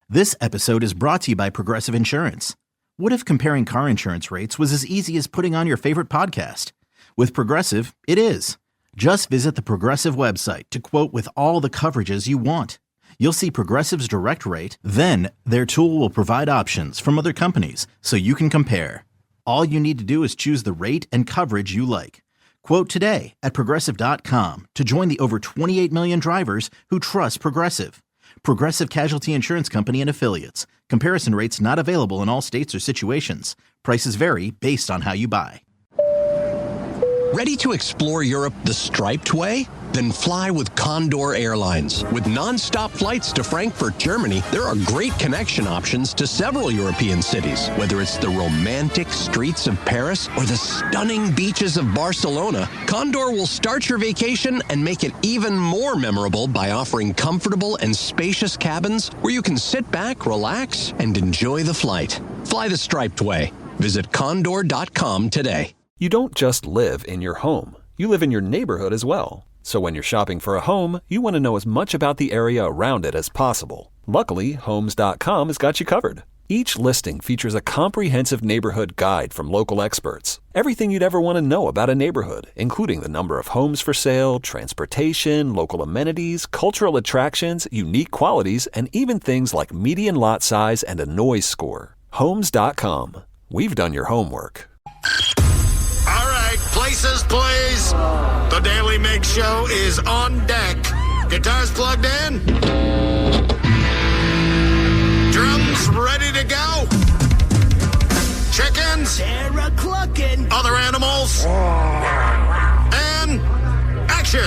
This episode is brought to you by Progressive Insurance. What if comparing car insurance rates was as easy as putting on your favorite podcast? With Progressive, it is. Just visit the Progressive website to quote with all the coverages you want. You'll see Progressive's direct rate, then their tool will provide options from other companies so you can compare. All you need to do is choose the rate and coverage you like. Quote today at Progressive.com to join the over 28 million drivers who trust Progressive. Progressive Casualty Insurance Company and Affiliates. Comparison rates not available in all states or situations. Prices vary based on how you buy. Ready to explore Europe the striped way? Then fly with Condor Airlines. With non-stop flights to Frankfurt, Germany, there are great connection options to several European cities. Whether it's the romantic streets of Paris or the stunning beaches of Barcelona, Condor will start your vacation and make it even more memorable by offering comfortable and spacious cabins where you can sit back, relax, and enjoy the flight. Fly the striped way. Visit condor.com today. You don't just live in your home. You live in your neighborhood as well. So when you're shopping for a home, you want to know as much about the area around it as possible. Luckily, Homes.com has got you covered. Each listing features a comprehensive neighborhood guide from local experts. Everything you'd ever want to know about a neighborhood, including the number of homes for sale, transportation, local amenities, cultural attractions, unique qualities, and even things like median lot size and a noise score. Homes.com. We've done your homework. Places, please. The Daly Migs Show is on deck. Guitars plugged in. Drums ready to go. Chickens. Sarah clucking. Other animals. And action.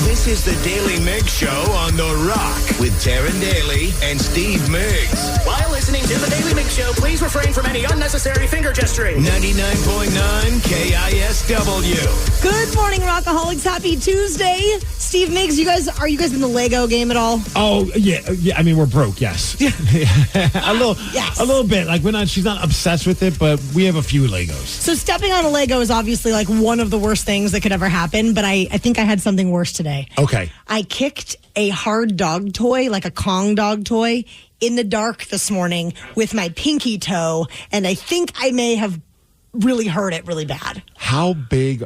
This is the Daly Migs Show on The Rock with Taryn Daly and Steve Migs. While listening to the Daly Migs Show, please refrain from any unnecessary finger gesturing. 99.9 KISW. Good morning, Rockaholics. Happy Tuesday. Steve Migs, are you guys in the Lego game at all? Oh, yeah. I mean, we're broke, yes. a little bit. Like, she's not obsessed with it, but we have a few Legos. So stepping on a Lego is obviously like one of the worst things that could ever happen, but I think I had something worse today. Okay. I kicked a hard dog toy, like a Kong dog toy, in the dark this morning with my pinky toe, and I think I may have really hurt it really bad. How big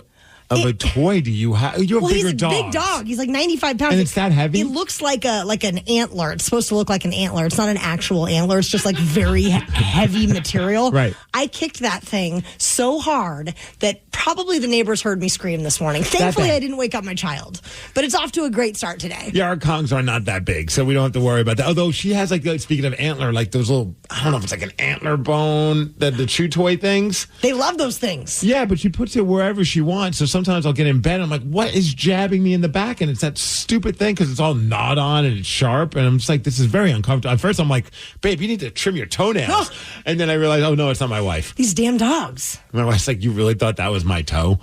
of a toy do you have? You have bigger dogs. He's a big dog. He's like 95 pounds. And it's that heavy? It looks like an antler. It's supposed to look like an antler. It's not an actual antler. It's just like very heavy material. Right. I kicked that thing so hard that probably the neighbors heard me scream this morning. Thankfully, I didn't wake up my child. But it's off to a great start today. Yeah, our Kongs are not that big, so we don't have to worry about that. Although she has, speaking of antler, like those little, I don't know if it's like an antler bone, the chew toy things. They love those things. Yeah, but she puts it wherever she wants. So sometimes I'll get in bed, I'm like, what is jabbing me in the back? And it's that stupid thing because it's all gnawed on and it's sharp. And I'm just like, this is very uncomfortable. At first, I'm like, babe, you need to trim your toenails. And then I realized, oh, no, it's not my wife. These damn dogs. My wife's like, you really thought that was my toe?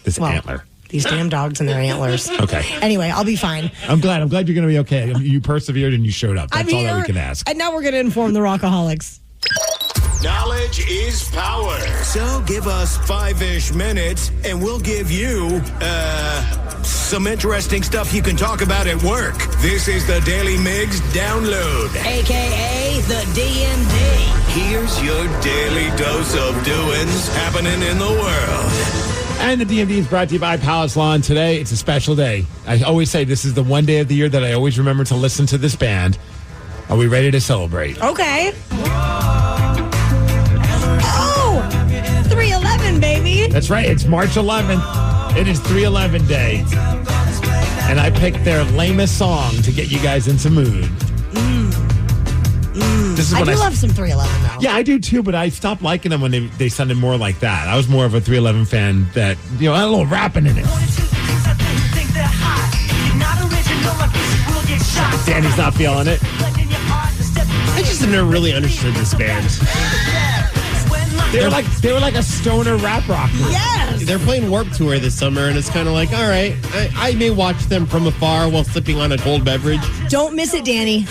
This antler. These damn dogs and their antlers. Okay. Anyway, I'll be fine. I'm glad you're going to be okay. You persevered and you showed up. That's all that we can ask. And now we're going to inform the Rockaholics. Knowledge is power. So give us 5-ish minutes and we'll give you, some interesting stuff you can talk about at work. This is the Daily Migs Download. AKA the DMD. Here's your daily dose of doings happening in the world. And the DMD is brought to you by Palace Lawn. Today, it's a special day. I always say this is the one day of the year that I always remember to listen to this band. Are we ready to celebrate? Okay. 3/11, baby. That's right. It's March 11th. It is 3/11 day. And I picked their lamest song to get you guys into mood. This is I when do love some 3/11, though. Yeah, I do too, but I stopped liking them when they sounded more like that. I was more of a 3/11 fan that, had a little rapping in it. Danny's not feeling it. I just have never really understood this band. They were like a stoner rap rocker. Yes. They're playing Warped Tour this summer, and it's kind of like, all right, I may watch them from afar while sipping on a cold beverage. Don't miss it, Danny.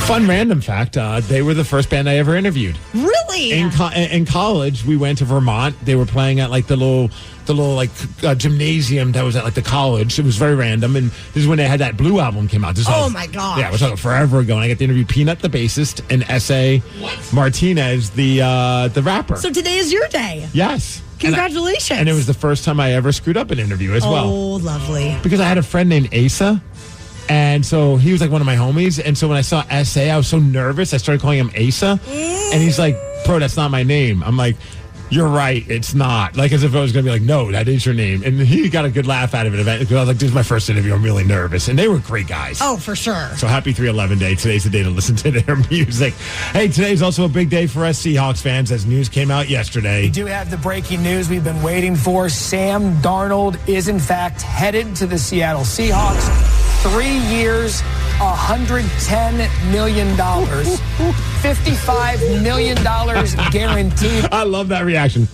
Fun random fact, they were the first band I ever interviewed. Really? In college, we went to Vermont. They were playing at like the little gymnasium that was at like the college. It was very random, and this is when they had that Blue album came out. My gosh. Yeah, it was like forever ago, and I got to interview Peanut, the bassist, and S.A. Martinez, the rapper. So today is your day. Yes. Congratulations. And it was the first time I ever screwed up an interview as well. Oh, lovely. Because I had a friend named Asa. And so he was like one of my homies. And so when I saw S.A., I was so nervous. I started calling him Asa. And he's like, bro, that's not my name. I'm like, you're right. It's not. Like, as if I was going to be like, no, that is your name. And he got a good laugh out of it. Because I was like, this is my first interview. I'm really nervous. And they were great guys. Oh, for sure. So happy 311 Day. Today's the day to listen to their music. Hey, today's also a big day for us Seahawks fans as news came out yesterday. We do have the breaking news we've been waiting for. Sam Darnold is, in fact, headed to the Seattle Seahawks. 3 years, $110 million. $55 million guaranteed. I love that reaction.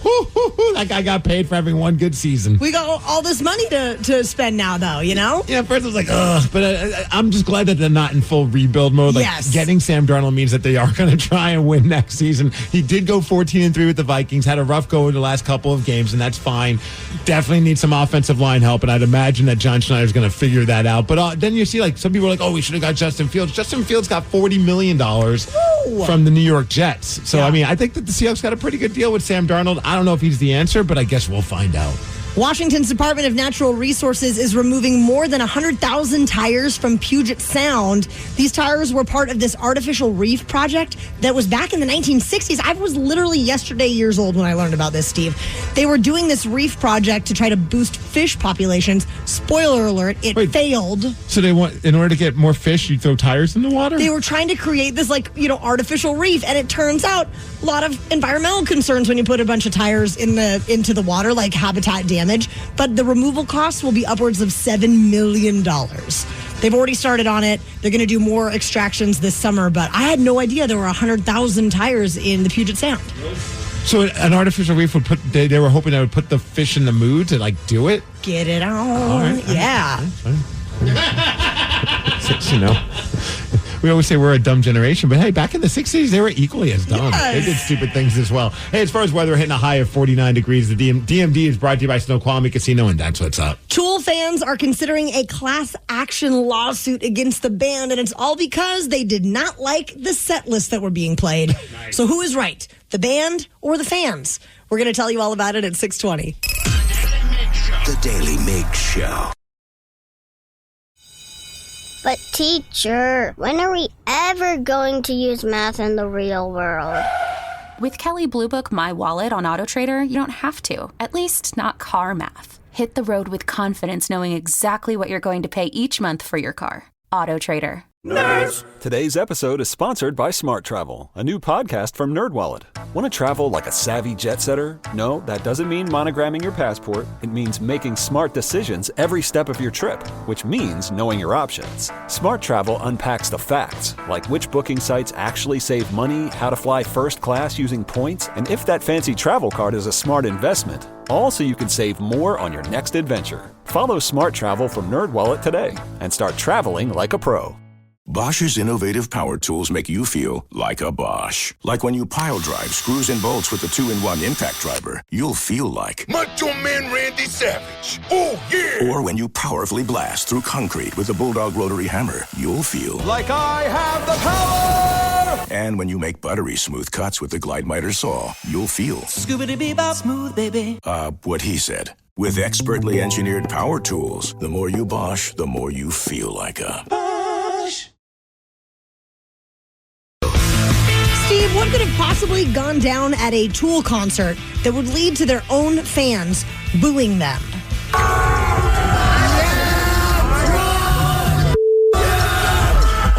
That guy got paid for having one good season. We got all this money to spend now, though, you know? Yeah, first I was like, ugh. But I'm just glad that they're not in full rebuild mode. Like, yes. Getting Sam Darnold means that they are going to try and win next season. He did go 14-3 with the Vikings, had a rough go in the last couple of games, and that's fine. Definitely need some offensive line help, and I'd imagine that John Schneider's going to figure that out. But then you see, like, some people are like, oh, we should have got Justin Fields. Justin Fields got $40 million from the New York Jets. So, yeah. I mean, I think that the Seahawks got a pretty good deal with Sam Darnold. I don't know if he's the answer, but I guess we'll find out. Washington's Department of Natural Resources is removing more than 100,000 tires from Puget Sound. These tires were part of this artificial reef project that was back in the 1960s. I was literally yesterday years old when I learned about this, Steve. They were doing this reef project to try to boost fish populations. Spoiler alert, it failed. So they want, in order to get more fish, you throw tires in the water? They were trying to create this, artificial reef, and it turns out a lot of environmental concerns when you put a bunch of tires into the water, like habitat damage. But the removal costs will be upwards of $7 million. They've already started on it. They're going to do more extractions this summer, but I had no idea there were 100,000 tires in the Puget Sound. So an artificial reef would they were hoping that would put the fish in the mood to do it? Get it on. Right. Yeah. We always say we're a dumb generation, but hey, back in the 60s, they were equally as dumb. Yes. They did stupid things as well. Hey, as far as weather, hitting a high of 49 degrees. The DMD is brought to you by Snoqualmie Casino, and that's what's up. Tool fans are considering a class action lawsuit against the band, and it's all because they did not like the set list that were being played. Nice. So who is right, the band or the fans? We're going to tell you all about it at 6:20. The Daily Migs Show. But teacher, when are we ever going to use math in the real world? With Kelley Blue Book My Wallet on AutoTrader, you don't have to. At least not car math. Hit the road with confidence knowing exactly what you're going to pay each month for your car. AutoTrader. Nerds! Today's episode is sponsored by Smart Travel, a new podcast from NerdWallet. Want to travel like a savvy jet setter? No, that doesn't mean monogramming your passport. It means making smart decisions every step of your trip, which means knowing your options. Smart Travel unpacks the facts, like which booking sites actually save money, how to fly first class using points, and if that fancy travel card is a smart investment. All so you can save more on your next adventure. Follow Smart Travel from NerdWallet today and start traveling like a pro. Bosch's innovative power tools make you feel like a Bosch. Like when you pile drive screws and bolts with the 2-in-1 impact driver, you'll feel like Macho Man Randy Savage. Oh, yeah! Or when you powerfully blast through concrete with the Bulldog rotary hammer, you'll feel like I have the power! And when you make buttery smooth cuts with the Glide Miter saw, you'll feel Scoobity-bee-bop smooth, baby. What he said. With expertly engineered power tools, the more you Bosch, the more you feel like a Bosch. Steve, what could have possibly gone down at a Tool concert that would lead to their own fans booing them?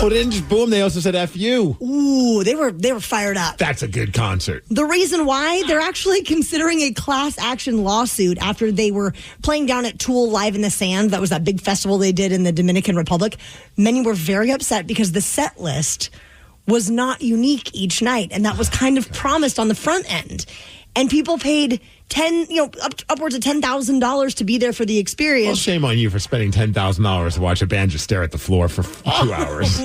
Oh, they didn't just boo them, they also said F you. Ooh, they were fired up. That's a good concert. The reason why, they're actually considering a class action lawsuit after they were playing down at Tool Live in the Sand. That was that big festival they did in the Dominican Republic. Many were very upset because the set list was not unique each night, and that was kind of promised on the front end. and people paid upwards of $10,000 to be there for the experience. Well, shame on you for spending $10,000 to watch a band just stare at the floor for 2 hours.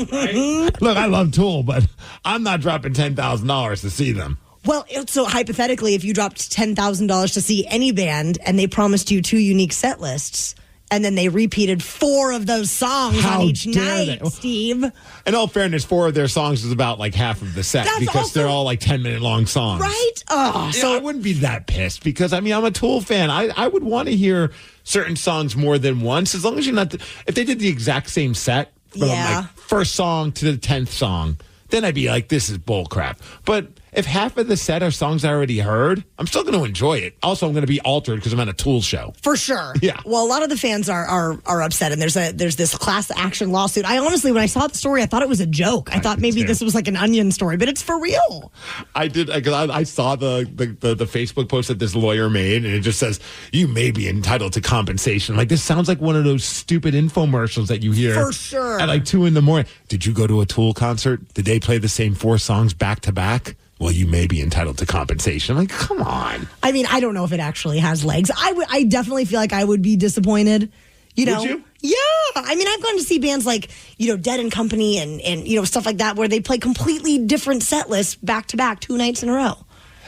Look, I love Tool, but I'm not dropping $10,000 to see them. Well, so hypothetically, if you dropped $10,000 to see any band and they promised you 2 unique set lists, and then they repeated 4 of those songs on each night, Steve. In all fairness, 4 of their songs is about like half of the set because they're all like 10-minute long songs. Right? Oh, so I wouldn't be that pissed because, I'm a Tool fan. I would want to hear certain songs more than once as long as you're not... if they did the exact same set from like first song to the 10th song, then I'd be like, this is bull crap. But if half of the set are songs I already heard, I'm still going to enjoy it. Also, I'm going to be altered because I'm at a Tool show. For sure. Yeah. Well, a lot of the fans are upset, and there's this class action lawsuit. I honestly, when I saw the story, I thought it was a joke. I thought maybe this was like an Onion story, but it's for real. I did, because I saw the Facebook post that this lawyer made, and it just says, you may be entitled to compensation. Like, this sounds like one of those stupid infomercials that you hear. For sure. At like 2 a.m. Did you go to a Tool concert? Did they play the same 4 songs back to back? Well, you may be entitled to compensation. I'm like, come on. I mean, I don't know if it actually has legs. I definitely feel like I would be disappointed. Would you? Yeah. I mean, I've gone to see bands like, Dead and Company and stuff like that where they play completely different set lists back to back 2 nights in a row.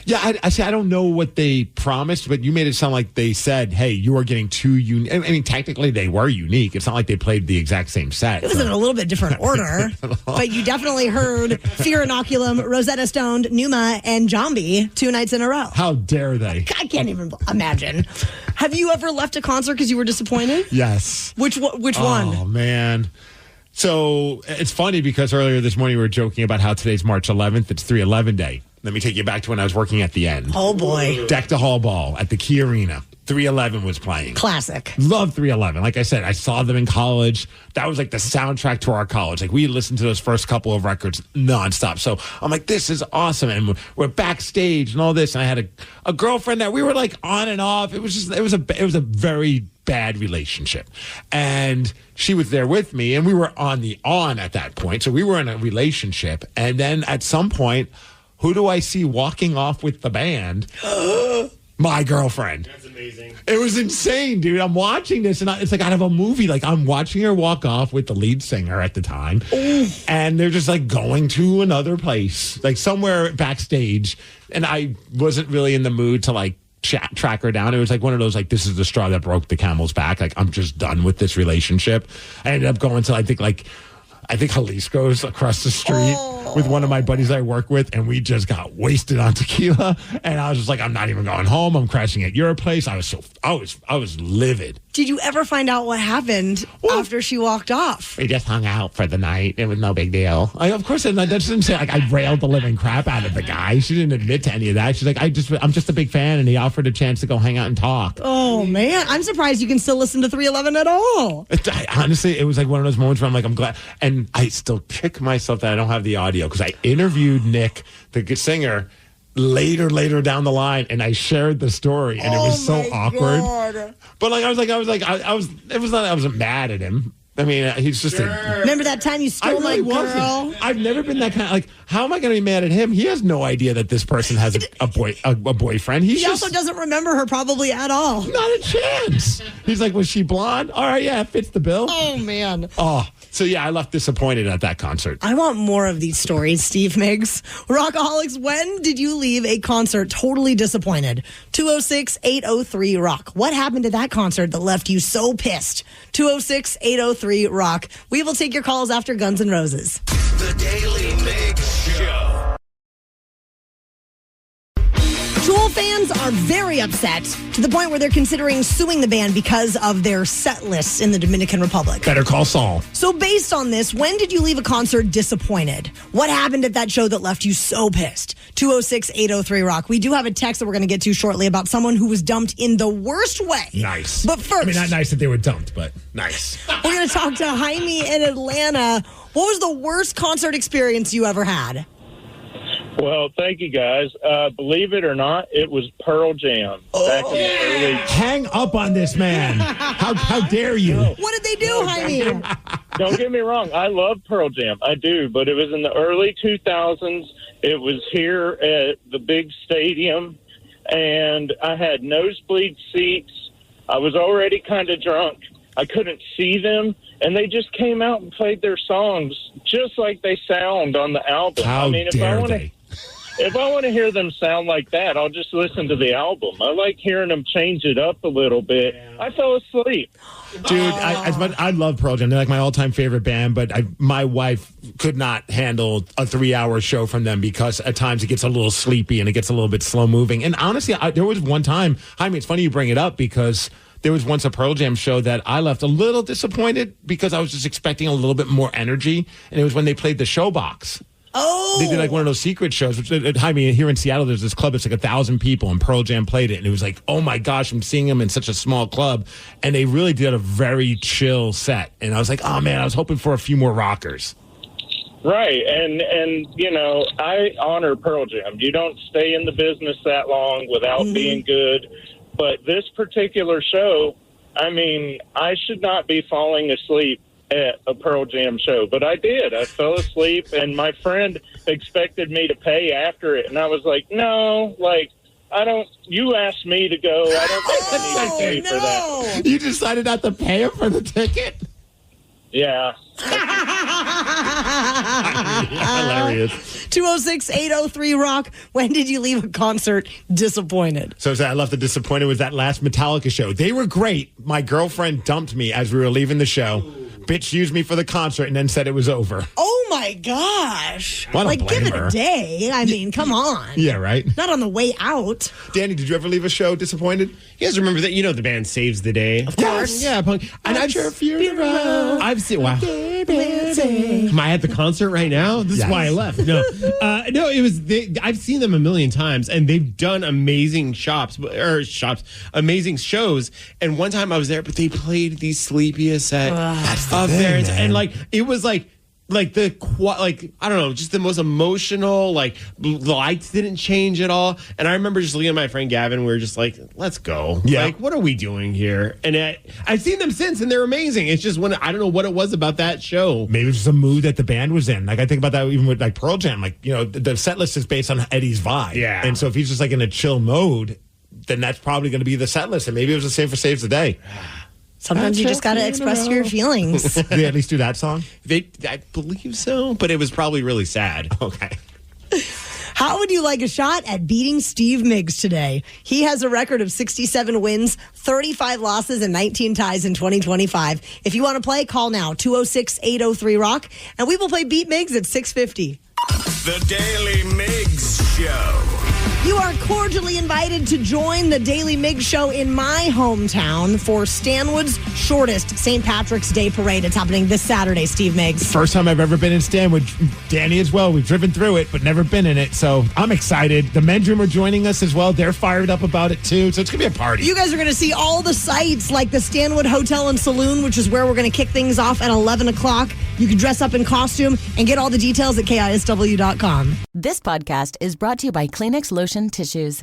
Yeah, I don't know what they promised, but you made it sound like they said, hey, you are getting 2 unique. I mean, technically they were unique. It's not like they played the exact same set. It was in a little bit different order, but you definitely heard Fear Inoculum, Rosetta Stone, Numa, and Zombie 2 nights in a row. How dare they? I can't even imagine. Have you ever left a concert because you were disappointed? Yes. Which one? Oh, man. So it's funny because earlier this morning we were joking about how today's March 11th. It's 3/11 Day. Let me take you back to when I was working at the End. Oh, boy. Deck the Hall Ball at the Key Arena. 311 was playing. Classic. Love 311. Like I said, I saw them in college. That was like the soundtrack to our college. Like we listened to those first couple of records nonstop. So I'm like, this is awesome. And we're backstage and all this. And I had a girlfriend that we were like on and off. It was a very bad relationship. And she was there with me and we were on at that point. So we were in a relationship. And then at some point, who do I see walking off with the band? My girlfriend. That's amazing. It was insane, dude. I'm watching this, and it's like out of a movie. Like, I'm watching her walk off with the lead singer at the time, and they're just, like, going to another place, like, somewhere backstage, and I wasn't really in the mood to, like, track her down. It was like one of those, like, this is the straw that broke the camel's back. Like, I'm just done with this relationship. I ended up going to, I think Jalisco's across the street with one of my buddies I work with, and we just got wasted on tequila. And I was just like, I'm not even going home. I'm crashing at your place. I was livid. Did you ever find out what happened after she walked off? We just hung out for the night. It was no big deal. Of course, that doesn't say like I railed the living crap out of the guy. She didn't admit to any of that. She's like, I'm just a big fan, and he offered a chance to go hang out and talk. Oh man, I'm surprised you can still listen to 311 at all. Honestly, it was like one of those moments where I'm like, I'm glad, and I still kick myself that I don't have the audio because I interviewed Nick, the singer, later down the line, and I shared the story, and it was so awkward. God. But like I wasn't mad at him. I mean, he's just remember that time you stole my girl? I've never been that kind of, like, how am I going to be mad at him? He has no idea that this person has a boyfriend. He also doesn't remember her probably at all. Not a chance. He's like, was she blonde? All right, yeah, it fits the bill. Oh, man. Oh, so yeah, I left disappointed at that concert. I want more of these stories, Steve Migs. Rockaholics, when did you leave a concert totally disappointed? 206-803-ROCK. What happened at that concert that left you so pissed? 206-803-ROCK. We will take your calls after Guns N' Roses. The Daily Migs Show. Tool fans are very upset to the point where they're considering suing the band because of their set lists in the Dominican Republic. Better call Saul. So based on this, when did you leave a concert disappointed? What happened at that show that left you so pissed? 206-803-ROCK. We do have a text that we're going to get to shortly about someone who was dumped in the worst way. Nice. But first, I mean, not nice that they were dumped, but nice. We're going to talk to Jaime in Atlanta. What was the worst concert experience you ever had? Well, thank you, guys. Believe it or not, it was Pearl Jam. Back in the early... Hang up on this man. How dare you? What did they do, Jaime? Don't get me wrong. I love Pearl Jam. I do. But it was in the early 2000s. It was here at the big stadium. and I had nosebleed seats. I was already kind of drunk. I couldn't see them, and they just came out and played their songs just like they sound on the album. How dare they? If I want to hear them sound like that, I'll just listen to the album. I like hearing them change it up a little bit. I fell asleep. Dude, I love Pearl Jam. They're like my all-time favorite band, but my wife could not handle a 3-hour show from them because at times it gets a little sleepy and it gets a little bit slow-moving. And honestly, there was one time, it's funny you bring it up because there was once a Pearl Jam show that I left a little disappointed because I was just expecting a little bit more energy, and it was when they played the Showbox. Oh, they did like one of those secret shows. Which, here in Seattle, there's this club. It's like 1,000 people, and Pearl Jam played it, and it was like, oh my gosh, I'm seeing them in such a small club, and they really did a very chill set. And I was like, oh man, I was hoping for a few more rockers. Right, and you know, I honor Pearl Jam. You don't stay in the business that long without being good. But this particular show, I mean, I should not be falling asleep at a Pearl Jam show, but I did. I fell asleep, and my friend expected me to pay after it, and I was like, no, like, I don't, you asked me to go. I don't think I need to pay for that. You decided not to pay him for the ticket? Yeah. Hilarious. 206-803-ROCK. When did you leave a concert disappointed? So I left the disappointed was that last Metallica show. They were great. My girlfriend dumped me as we were leaving the show. Bitch used me for the concert and then said it was over. Oh my gosh. Well, I don't blame give it her. a day. I mean, come on. Yeah, right. Not on the way out. Danny, did you ever leave a show disappointed? You guys remember that? You know the band Saves the Day? Of course. Yeah, punk. And I've your funeral. I've seen. Wow. Am I at the concert right now? This is why I left. No, no. It was. I've seen them a million times, and they've done amazing amazing shows. And one time I was there, but they played the sleepiest set of theirs, and like it was like I don't know, just the most emotional. Like the lights didn't change at all, and I remember just looking at my friend Gavin. We were just like, "Let's go." Yeah. Like, what are we doing here? And I've seen them since, and they're amazing. It's just I don't know what it was about that show. Maybe it was just a mood that the band was in. Like I think about that even with like Pearl Jam. Like the set list is based on Eddie's vibe. Yeah. And so if he's just like in a chill mode, then that's probably going to be the set list. And maybe it was the same for Saves the Day. Sometimes you just got to express your feelings. Did they at least do that song? I believe so, but it was probably really sad. Okay. How would you like a shot at beating Steve Migs today? He has a record of 67 wins, 35 losses, and 19 ties in 2025. If you want to play, call now, 206-803-ROCK, and we will play Beat Migs at 6:50. The Daily Migs Show. You are cordially invited to join the Daily Migs Show in my hometown for Stanwood's shortest St. Patrick's Day Parade. It's happening this Saturday, Steve Migs. First time I've ever been in Stanwood. Danny as well. We've driven through it, but never been in it. So I'm excited. The men's room are joining us as well. They're fired up about it too. So it's going to be a party. You guys are going to see all the sights like the Stanwood Hotel and Saloon, which is where we're going to kick things off at 11 o'clock. You can dress up in costume and get all the details at KISW.com. This podcast is brought to you by Kleenex Lotion Tissues.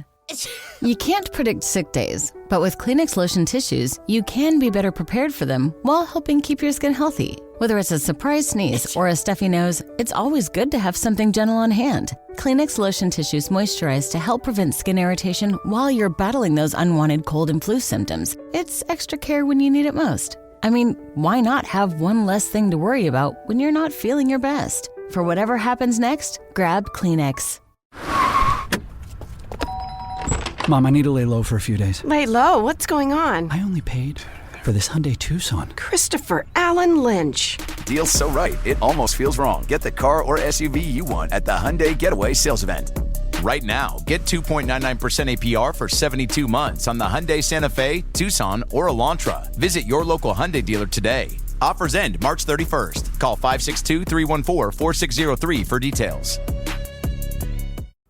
You can't predict sick days, but with Kleenex Lotion Tissues, you can be better prepared for them while helping keep your skin healthy. Whether it's a surprise sneeze or a stuffy nose, it's always good to have something gentle on hand. Kleenex Lotion Tissues moisturize to help prevent skin irritation while you're battling those unwanted cold and flu symptoms. It's extra care when you need it most. I mean, why not have one less thing to worry about when you're not feeling your best? For whatever happens next, grab Kleenex. Mom, I need to lay low for a few days. Lay low? What's going on? I only paid for this Hyundai Tucson. Christopher Allen Lynch. Deal's so right, it almost feels wrong. Get the car or SUV you want at the Hyundai Getaway Sales Event. Right now, get 2.99% APR for 72 months on the Hyundai Santa Fe, Tucson, or Elantra. Visit your local Hyundai dealer today. Offers end March 31st. Call 562-314-4603 for details.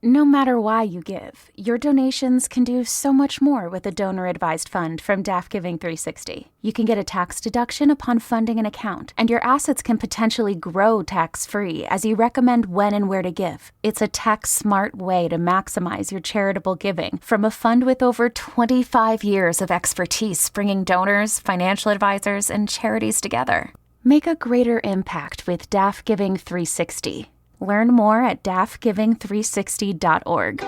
No matter why you give, your donations can do so much more with a donor-advised fund from DAF Giving 360. You can get a tax deduction upon funding an account, and your assets can potentially grow tax-free as you recommend when and where to give. It's a tax-smart way to maximize your charitable giving from a fund with over 25 years of expertise bringing donors, financial advisors, and charities together. Make a greater impact with DAF Giving 360. Learn more at dafgiving360.org.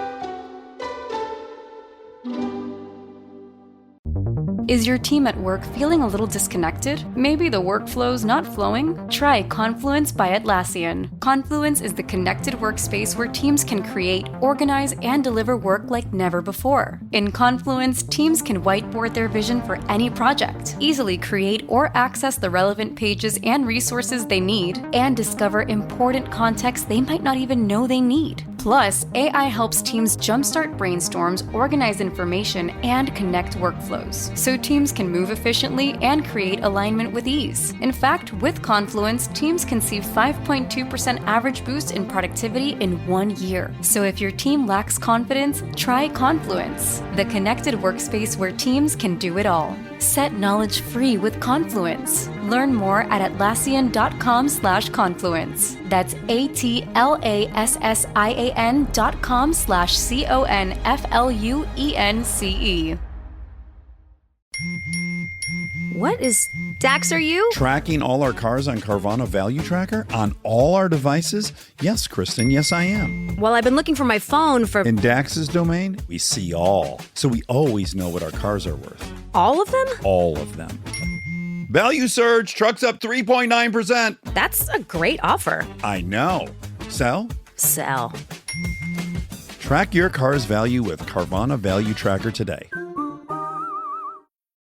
Is your team at work feeling a little disconnected? Maybe the workflow's not flowing? Try Confluence by Atlassian. Confluence is the connected workspace where teams can create, organize, and deliver work like never before. In Confluence, teams can whiteboard their vision for any project, easily create or access the relevant pages and resources they need, and discover important context they might not even know they need. Plus, AI helps teams jumpstart brainstorms, organize information, and connect workflows, so teams can move efficiently and create alignment with ease. In fact, with Confluence, teams can see 5.2% average boost in productivity in 1 year. So if your team lacks confidence, try Confluence, the connected workspace where teams can do it all. Set knowledge free with Confluence. Learn more at Atlassian.com/confluence. That's Atlassian.com/CONFLUENCE. What is Dax, are you? Tracking all our cars on Carvana Value Tracker on all our devices? Yes, Kristen, yes, I am. Well, I've been looking for my phone for... In Dax's domain, we see all. So we always know what our cars are worth. All of them? All of them. Value surge, trucks up 3.9%. That's a great offer. I know. Sell? Sell. Track your car's value with Carvana Value Tracker today.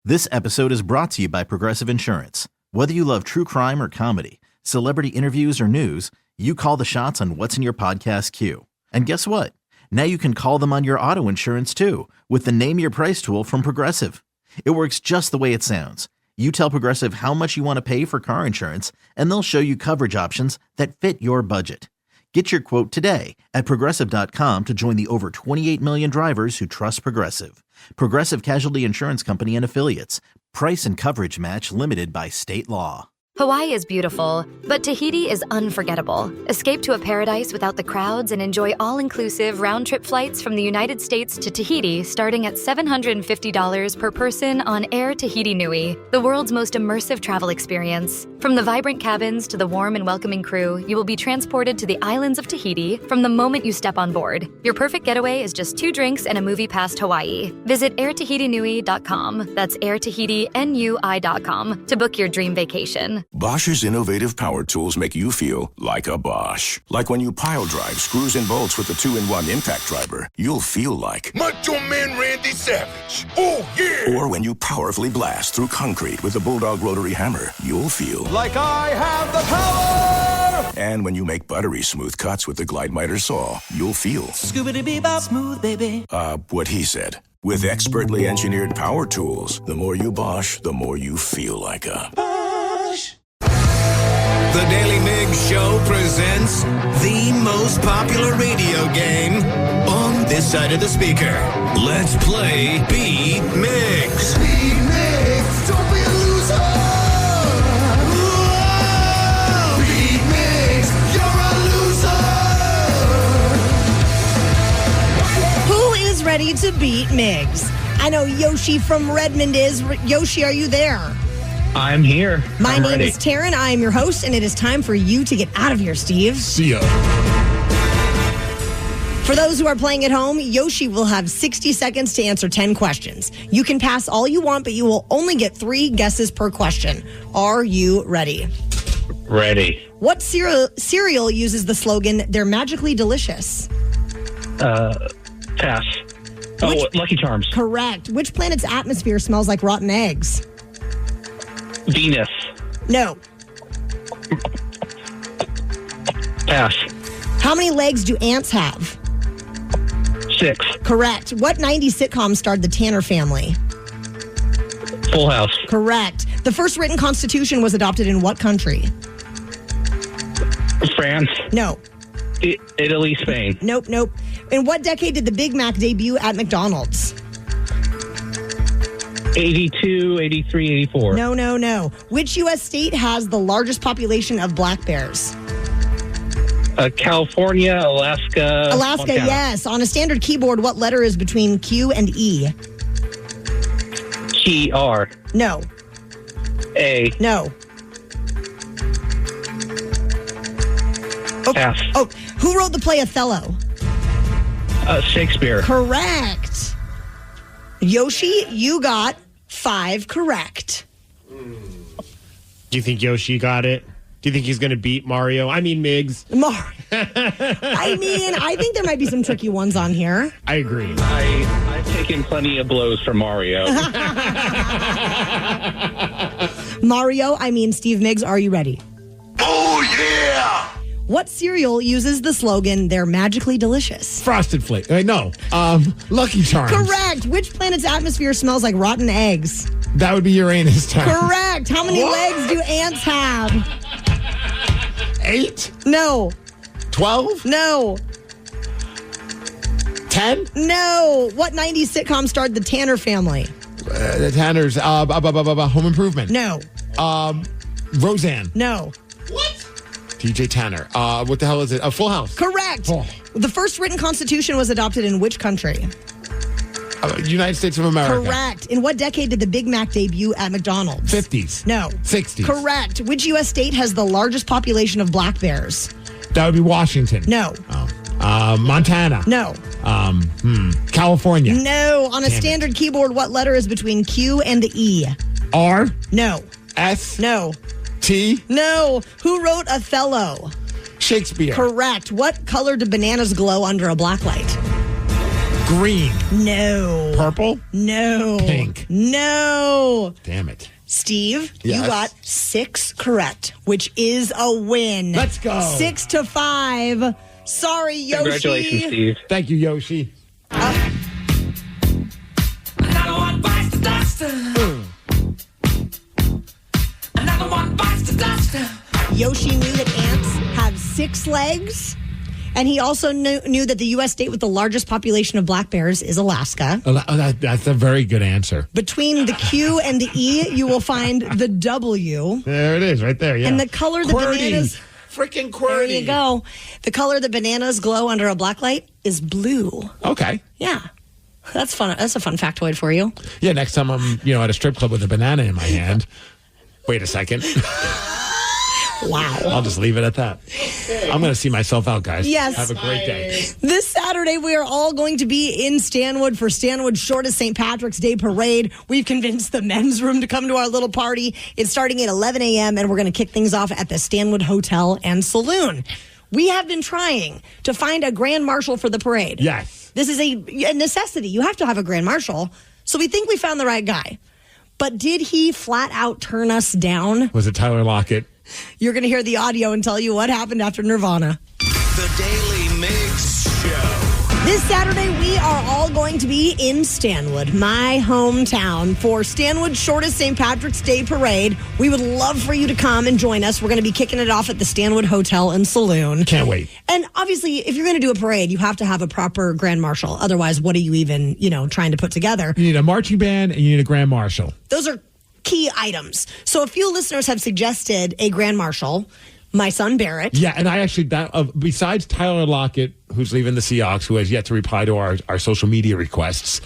This episode is brought to you by Progressive Insurance. Whether you love true crime or comedy, celebrity interviews or news, you call the shots on what's in your podcast queue. And guess what? Now you can call them on your auto insurance too with the Name Your Price tool from Progressive. It works just the way it sounds. You tell Progressive how much you want to pay for car insurance, and they'll show you coverage options that fit your budget. Get your quote today at Progressive.com to join the over 28 million drivers who trust Progressive. Progressive Casualty Insurance Company and Affiliates. Price and coverage match limited by state law. Hawaii is beautiful, but Tahiti is unforgettable. Escape to a paradise without the crowds and enjoy all-inclusive round-trip flights from the United States to Tahiti starting at $750 per person on Air Tahiti Nui, the world's most immersive travel experience. From the vibrant cabins to the warm and welcoming crew, you will be transported to the islands of Tahiti from the moment you step on board. Your perfect getaway is just 2 drinks and a movie past Hawaii. Visit airtahitinui.com, that's airtahitinui.com, to book your dream vacation. Bosch's innovative power tools make you feel like a Bosch. Like when you pile drive screws and bolts with the 2-in-1 impact driver, you'll feel like Macho Man Randy Savage. Oh, yeah! Or when you powerfully blast through concrete with the Bulldog rotary hammer, you'll feel like I have the power! And when you make buttery smooth cuts with the Glide Miter saw, you'll feel Scoobity-bee-bop smooth, baby. What he said. With expertly engineered power tools, the more you Bosch, the more you feel like a Bosch. The Daily Migs Show presents the most popular radio game on this side of the speaker. Let's play Beat Migs. Beat Migs, don't be a loser. Whoa. Beat Migs, you're a loser. Who is ready to beat Migs? I know Yoshi from Redmond is. Yoshi, are you there? I'm here. My name is Taryn. I am your host, and it is time for you to get out of here, Steve. See ya. For those who are playing at home, Yoshi will have 60 seconds to answer 10 questions. You can pass all you want, but you will only get 3 guesses per question. Are you ready? Ready. What cereal uses the slogan, "They're magically delicious"? Pass. Lucky Charms. Correct. Which planet's atmosphere smells like rotten eggs? Venus. No. Pass. How many legs do ants have? 6. Correct. What 90s sitcom starred the Tanner family? Full House. Correct. The first written constitution was adopted in what country? France. No. Italy, Spain. Nope. In what decade did the Big Mac debut at McDonald's? 82, 83, 84. No. Which U.S. state has the largest population of black bears? California, Alaska. Montana. Yes. On a standard keyboard, what letter is between Q and E? Key, R. No. A. No. Pass. Who wrote the play Othello? Shakespeare. Correct. Yoshi, you got 5 correct. Do you think Yoshi got it? Do you think he's going to beat Mario? I mean, Migs. I think there might be some tricky ones on here. I agree. I've taken plenty of blows from Mario. Steve Migs, are you ready? Oh, yeah! What cereal uses the slogan, "They're magically delicious"? Frosted Flakes. Lucky Charms. Correct. Which planet's atmosphere smells like rotten eggs? That would be Uranus time. Correct. How many legs do ants have? 8? No. 12? No. 10? No. What 90s sitcom starred the Tanner family? The Tanners. Home Improvement. No. Roseanne. No. TJ Tanner. What the hell is it? Full House. Correct. Oh. The first written constitution was adopted in which country? United States of America. Correct. In what decade did the Big Mac debut at McDonald's? 50s. No. 60s. Correct. Which U.S. state has the largest population of black bears? That would be Washington. No. Montana. No. California. No. On a standard keyboard, what letter is between Q and the E? R. No. S. No. T. No. Who wrote Othello? Shakespeare. Correct. What color do bananas glow under a black light? Green. No. Purple. No. Pink. No. Damn it. Steve, Yes. you got 6 correct, which is a win. Let's go. 6-5. Sorry, Yoshi. Congratulations, Steve. Thank you, Yoshi. Another one bites the dust. Another one bites the dust. Yoshi knew that ants have 6 legs, and he also knew that the U.S. state with the largest population of black bears is Alaska. That's a very good answer. Between the Q and the E, you will find the W. There it is, right there. Yeah. And the color the bananas... Freaking QWERTY. There you go. The color the bananas glow under a black light is blue. Okay. Yeah. That's fun. That's a fun factoid for you. Yeah, next time I'm, at a strip club with a banana in my hand. Wait a second. Wow. I'll just leave it at that. I'm going to see myself out, guys. Yes. Have a great day. This Saturday, we are all going to be in Stanwood for Stanwood's shortest St. Patrick's Day parade. We've convinced the men's room to come to our little party. It's starting at 11 a.m., and we're going to kick things off at the Stanwood Hotel and Saloon. We have been trying to find a grand marshal for the parade. Yes. This is a necessity. You have to have a grand marshal. So we think we found the right guy. But did he flat out turn us down? Was it Tyler Lockett? You're going to hear the audio and tell you what happened after Nirvana. The Daly Migs Show. This Saturday, we are all going to be in Stanwood, my hometown, for Stanwood's shortest St. Patrick's Day parade. We would love for you to come and join us. We're going to be kicking it off at the Stanwood Hotel and Saloon. Can't wait. And obviously, if you're going to do a parade, you have to have a proper grand marshal. Otherwise, what are you even, trying to put together? You need a marching band and you need a grand marshal. Those are key items. So a few listeners have suggested a grand marshal. My son Barrett. Yeah, and I actually, besides Tyler Lockett, who's leaving the Seahawks, who has yet to reply to our social media requests,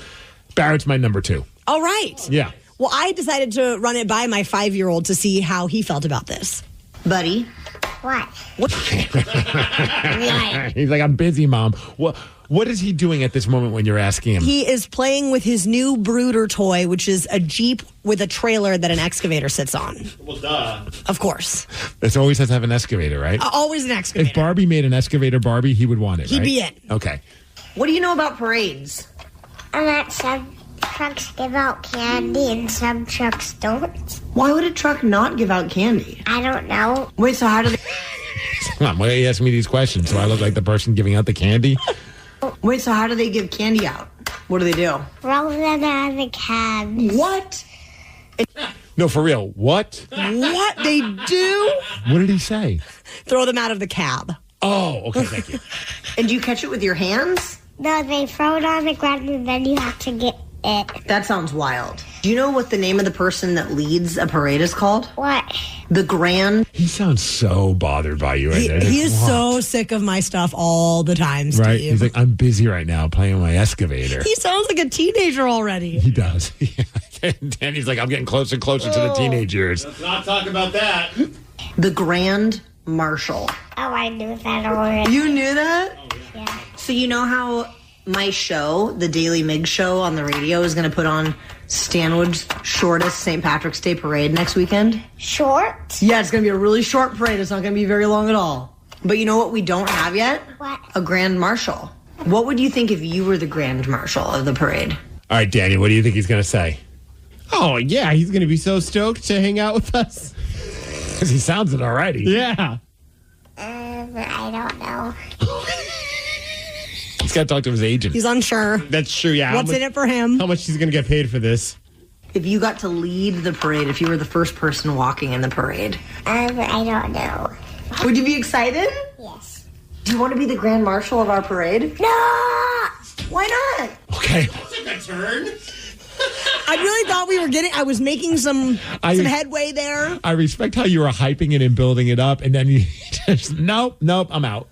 Barrett's my number 2. All right. Yeah. Well, I decided to run it by my 5-year-old to see how he felt about this. Buddy. What? What? He's like, I'm busy, Mom. What is he doing at this moment when you're asking him? He is playing with his new brooder toy, which is a Jeep with a trailer that an excavator sits on. Well, duh. Of course. It always has to have an excavator, right? Always an excavator. If Barbie made an excavator Barbie, he would want it, He'd right? be in. Okay. What do you know about parades? And that some trucks give out candy and some trucks don't. Why would a truck not give out candy? I don't know. Wait, so how do they... Come on, why are you asking me these questions? So I look like the person giving out the candy? Wait, so how do they give candy out? What do they do? Roll them out of the cabs. What? No, for real. What? What they do? What did he say? Throw them out of the cab. Oh, okay, thank you. And do you catch it with your hands? No, they throw it on the ground and then you have to get it. That sounds wild. Do you know what the name of the person that leads a parade is called? What? The Grand. He sounds so bothered by you right there. He is so sick of my stuff all the time, Steve. Right? He's like, I'm busy right now playing with my excavator. He sounds like a teenager already. He does. And he's like, I'm getting closer and closer to the teenage years. Let's not talk about that. The Grand Marshal. Oh, I knew that already. You knew that? Yeah. So you know how my show, the Daly Migs show on the radio, is going to put on Stanwood's shortest St. Patrick's Day parade next weekend. Short? Yeah, it's going to be a really short parade. It's not going to be very long at all. But you know what we don't have yet? What? A Grand Marshal. What would you think if you were the Grand Marshal of the parade? All right, Danny, what do you think he's going to say? Oh, yeah, he's going to be so stoked to hang out with us. Because he sounds it already. Yeah. I don't know. He's got to talk to his agent. He's unsure. That's true, yeah. What's in it for him? How much he's going to get paid for this? If you got to lead the parade, if you were the first person walking in the parade. I don't know. Would you be excited? Yes. Do you want to be the Grand Marshal of our parade? No! Why not? Okay. Took a turn. I really thought I was making some headway there. I respect how you were hyping it and building it up, and then you just, nope, I'm out.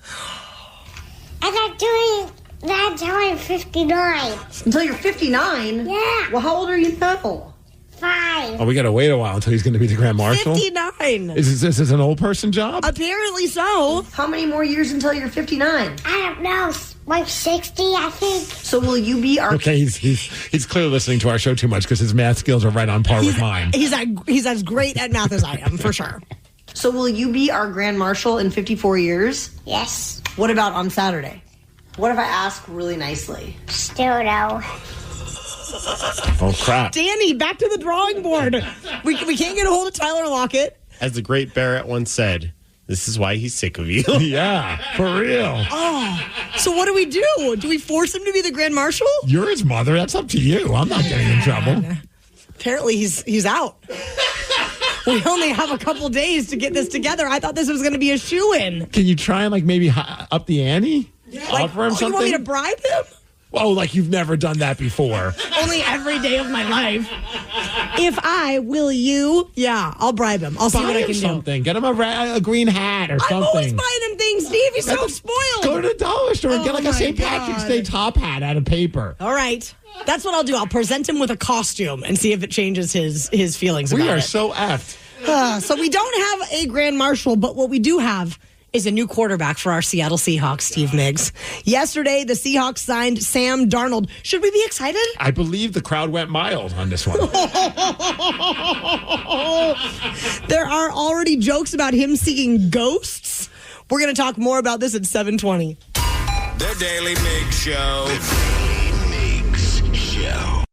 I'm not doing that until I'm 59. Until you're 59? Yeah. Well, how old are you now? 5. Oh, we got to wait a while until he's going to be the Grand Marshal? 59. Is this an old person job? Apparently so. How many more years until you're 59? I don't know. Like 60, I think. So will you be our... Okay, he's clearly listening to our show too much because his math skills are right on par with mine. He's as great at math as I am, for sure. So will you be our Grand Marshal in 54 years? Yes. What about on Saturday? What if I ask really nicely? Still no. Oh, crap. Danny, back to the drawing board. We can't get a hold of Tyler Lockett. As the great Barrett once said, this is why he's sick of you. Yeah, for real. Oh, so what do we do? Do we force him to be the Grand Marshal? You're his mother. That's up to you. I'm not getting in trouble. Apparently he's out. We only have a couple days to get this together. I thought this was going to be a shoo-in. Can you try and maybe up the ante? Offer him something? You want me to bribe him? Oh, like you've never done that before. Only every day of my life. If I will you, I'll bribe him. I'll see what I can do. Something. Get him a green hat or something. I'm always buying him things, Steve. He's so spoiled. Go to the dollar store and get like a St. Patrick's Day top hat out of paper. All right. That's what I'll do. I'll present him with a costume and see if it changes his feelings about it. We are so effed. So we don't have a Grand Marshal, but what we do have is a new quarterback for our Seattle Seahawks, Steve Migs. Yesterday, the Seahawks signed Sam Darnold. Should we be excited? I believe the crowd went mild on this one. There are already jokes about him seeing ghosts. We're going to talk more about this at 7:20. The Daily Migs Show. The Daily Migs Show.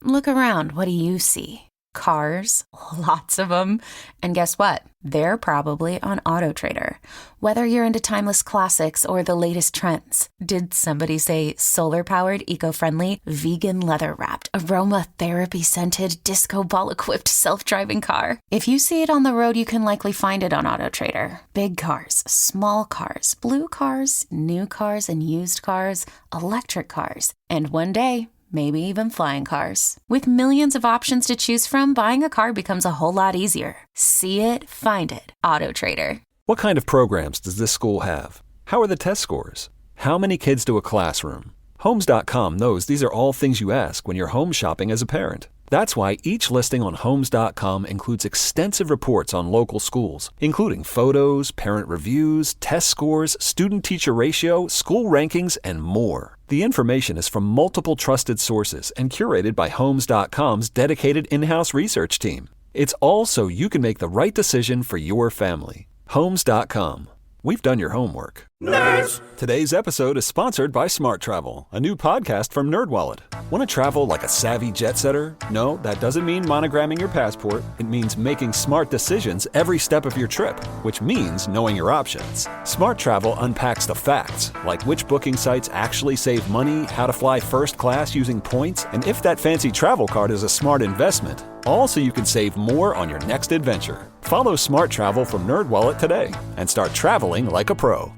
Look around. What do you see? Cars, lots of them. And guess what? They're probably on AutoTrader. Whether you're into timeless classics or the latest trends. Did somebody say solar-powered, eco-friendly, vegan leather-wrapped, aromatherapy-scented, disco ball-equipped self-driving car? If you see it on the road, you can likely find it on AutoTrader. Big cars, small cars, blue cars, new cars and used cars, electric cars, and one day, maybe even flying cars. With millions of options to choose from, buying a car becomes a whole lot easier. See it, find it. AutoTrader. What kind of programs does this school have? How are the test scores? How many kids do a classroom? Homes.com knows these are all things you ask when you're home shopping as a parent. That's why each listing on Homes.com includes extensive reports on local schools, including photos, parent reviews, test scores, student-teacher ratio, school rankings, and more. The information is from multiple trusted sources and curated by Homes.com's dedicated in-house research team. It's all so you can make the right decision for your family. Homes.com. We've done your homework. Nerds! Today's episode is sponsored by Smart Travel, a new podcast from NerdWallet. Want to travel like a savvy jet setter? No, that doesn't mean monogramming your passport. It means making smart decisions every step of your trip, which means knowing your options. Smart Travel unpacks the facts, like which booking sites actually save money, how to fly first class using points, and if that fancy travel card is a smart investment. All so you can save more on your next adventure. Follow Smart Travel from NerdWallet today and start traveling like a pro.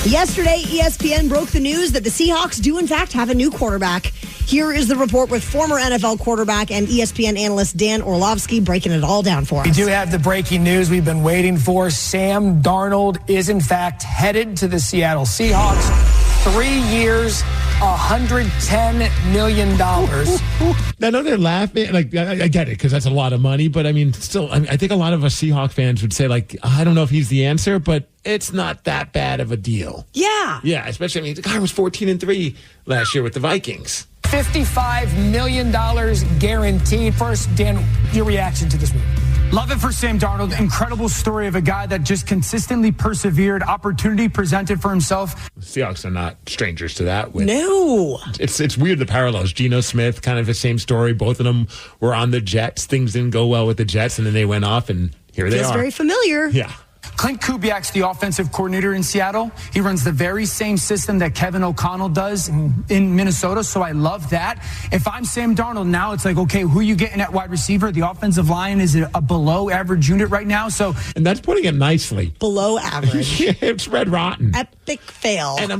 Yesterday, ESPN broke the news that the Seahawks do in fact have a new quarterback. Here is the report with former NFL quarterback and ESPN analyst Dan Orlovsky breaking it all down for us. We do have the breaking news we've been waiting for. Sam Darnold is in fact headed to the Seattle Seahawks. 3 years, $110 million. I know they're laughing. Like, I get it because that's a lot of money. But I mean, still, I think a lot of us Seahawks fans would say, like, I don't know if he's the answer, but it's not that bad of a deal. Yeah. Yeah, especially, I mean, the guy was 14-3 last year with the Vikings. $55 million guaranteed. First, Dan, your reaction to this move. Love it for Sam Darnold. Incredible story of a guy that just consistently persevered. Opportunity presented for himself. The Seahawks are not strangers to that. No. It's weird, the parallels. Geno Smith, kind of the same story. Both of them were on the Jets. Things didn't go well with the Jets, and then they went off, and here they are. Feels very familiar. Yeah. Clint Kubiak's the offensive coordinator in Seattle. He runs the very same system that Kevin O'Connell does in Minnesota, so I love that. If I'm Sam Darnold now, it's like, okay, who are you getting at wide receiver? The offensive line is a below-average unit right now, so... And that's putting it nicely. Below average. It's red rotten. Epic fail. And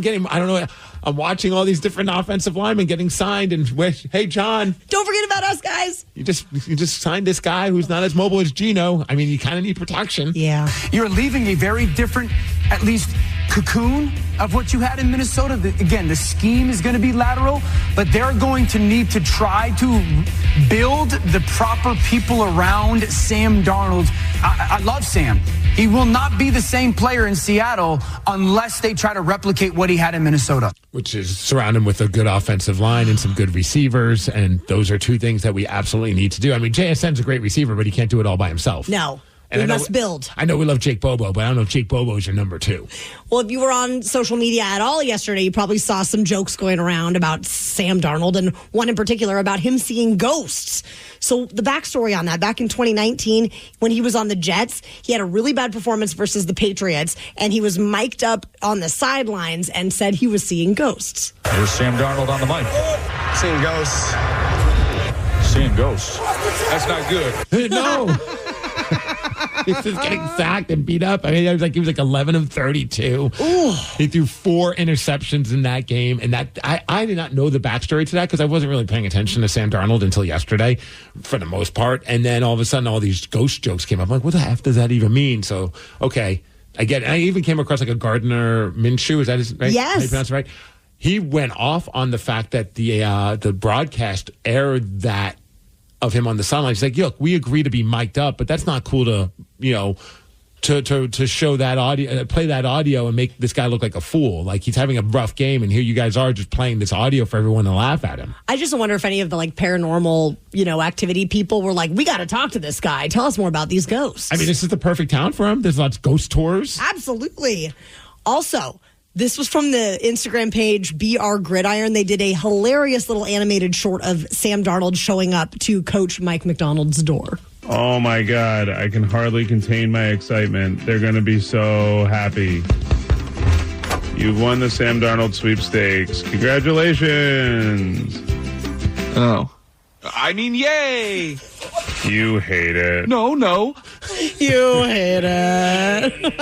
I'm watching all these different offensive linemen getting signed, and hey, John, don't forget about us, guys. You just signed this guy who's not as mobile as Geno. I mean, you kind of need protection. Yeah, you're leaving a very different, at least, cocoon of what you had in Minnesota. Again, the scheme is going to be lateral, but they're going to need to try to build the proper people around Sam Darnold. I love Sam. He will not be the same player in Seattle unless they try to replicate what he had in Minnesota. Which is surround him with a good offensive line and some good receivers, and those are two things that we absolutely need to do. I mean, JSN's a great receiver, but he can't do it all by himself. No. And we must build. I know we love Jake Bobo, but I don't know if Jake Bobo is your number two. Well, if you were on social media at all yesterday, you probably saw some jokes going around about Sam Darnold, and one in particular about him seeing ghosts. So the backstory on that, back in 2019, when he was on the Jets, he had a really bad performance versus the Patriots, and he was mic'd up on the sidelines and said he was seeing ghosts. There's Sam Darnold on the mic. Seeing ghosts. Seeing ghosts. That's not good. No. He's just getting sacked and beat up. I mean, he was like 11 of 32. Ooh. He threw 4 interceptions in that game, and that I did not know the backstory to that because I wasn't really paying attention to Sam Darnold until yesterday, for the most part. And then all of a sudden, all these ghost jokes came up. I'm like, what the F does that even mean? So, okay, I get it. I even came across like a Gardner Minshew. Is that his right? Yes. How you pronounce it right? He went off on the fact that the broadcast aired that of him on the sideline. He's like, look, we agree to be mic'd up, but that's not cool to, to show that audio, play that audio and make this guy look like a fool. Like he's having a rough game, and here you guys are just playing this audio for everyone to laugh at him. I just wonder if any of the paranormal, activity people were like, we got to talk to this guy. Tell us more about these ghosts. I mean, this is the perfect town for him. There's lots of ghost tours. Absolutely. Also, this was from the Instagram page BR Gridiron. They did a hilarious little animated short of Sam Darnold showing up to Coach Mike McDonald's door. Oh my God, I can hardly contain my excitement. They're going to be so happy. You've won the Sam Darnold sweepstakes. Congratulations. Oh. I mean, yay! You hate it. No. You hate it.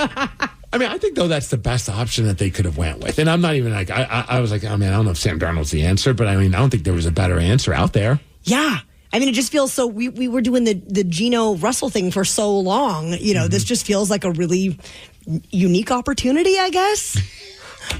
I mean, I think, though, that's the best option that they could have went with. And I'm not even like, I was like, I mean, I don't know if Sam Darnold's the answer, but I mean, I don't think there was a better answer out there. Yeah. I mean, it just feels so, we were doing the Geno Russell thing for so long. This just feels like a really unique opportunity, I guess.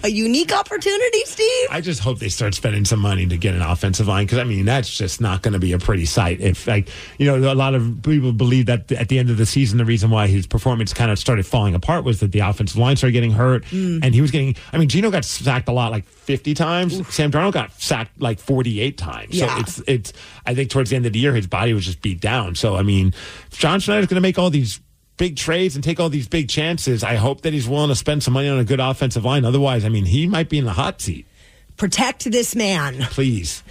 A unique opportunity, Steve? I just hope they start spending some money to get an offensive line, because, I mean, that's just not going to be a pretty sight. If, a lot of people believe that at the end of the season, the reason why his performance kind of started falling apart was that the offensive line started getting hurt, and he was getting, Geno got sacked a lot, like 50 times. Oof. Sam Darnold got sacked like 48 times. Yeah. So it's, I think towards the end of the year, his body was just beat down. So, I mean, if John Schneider's going to make all these big trades and take all these big chances, I hope that he's willing to spend some money on a good offensive line. Otherwise, I mean, he might be in the hot seat. Protect this man. Please.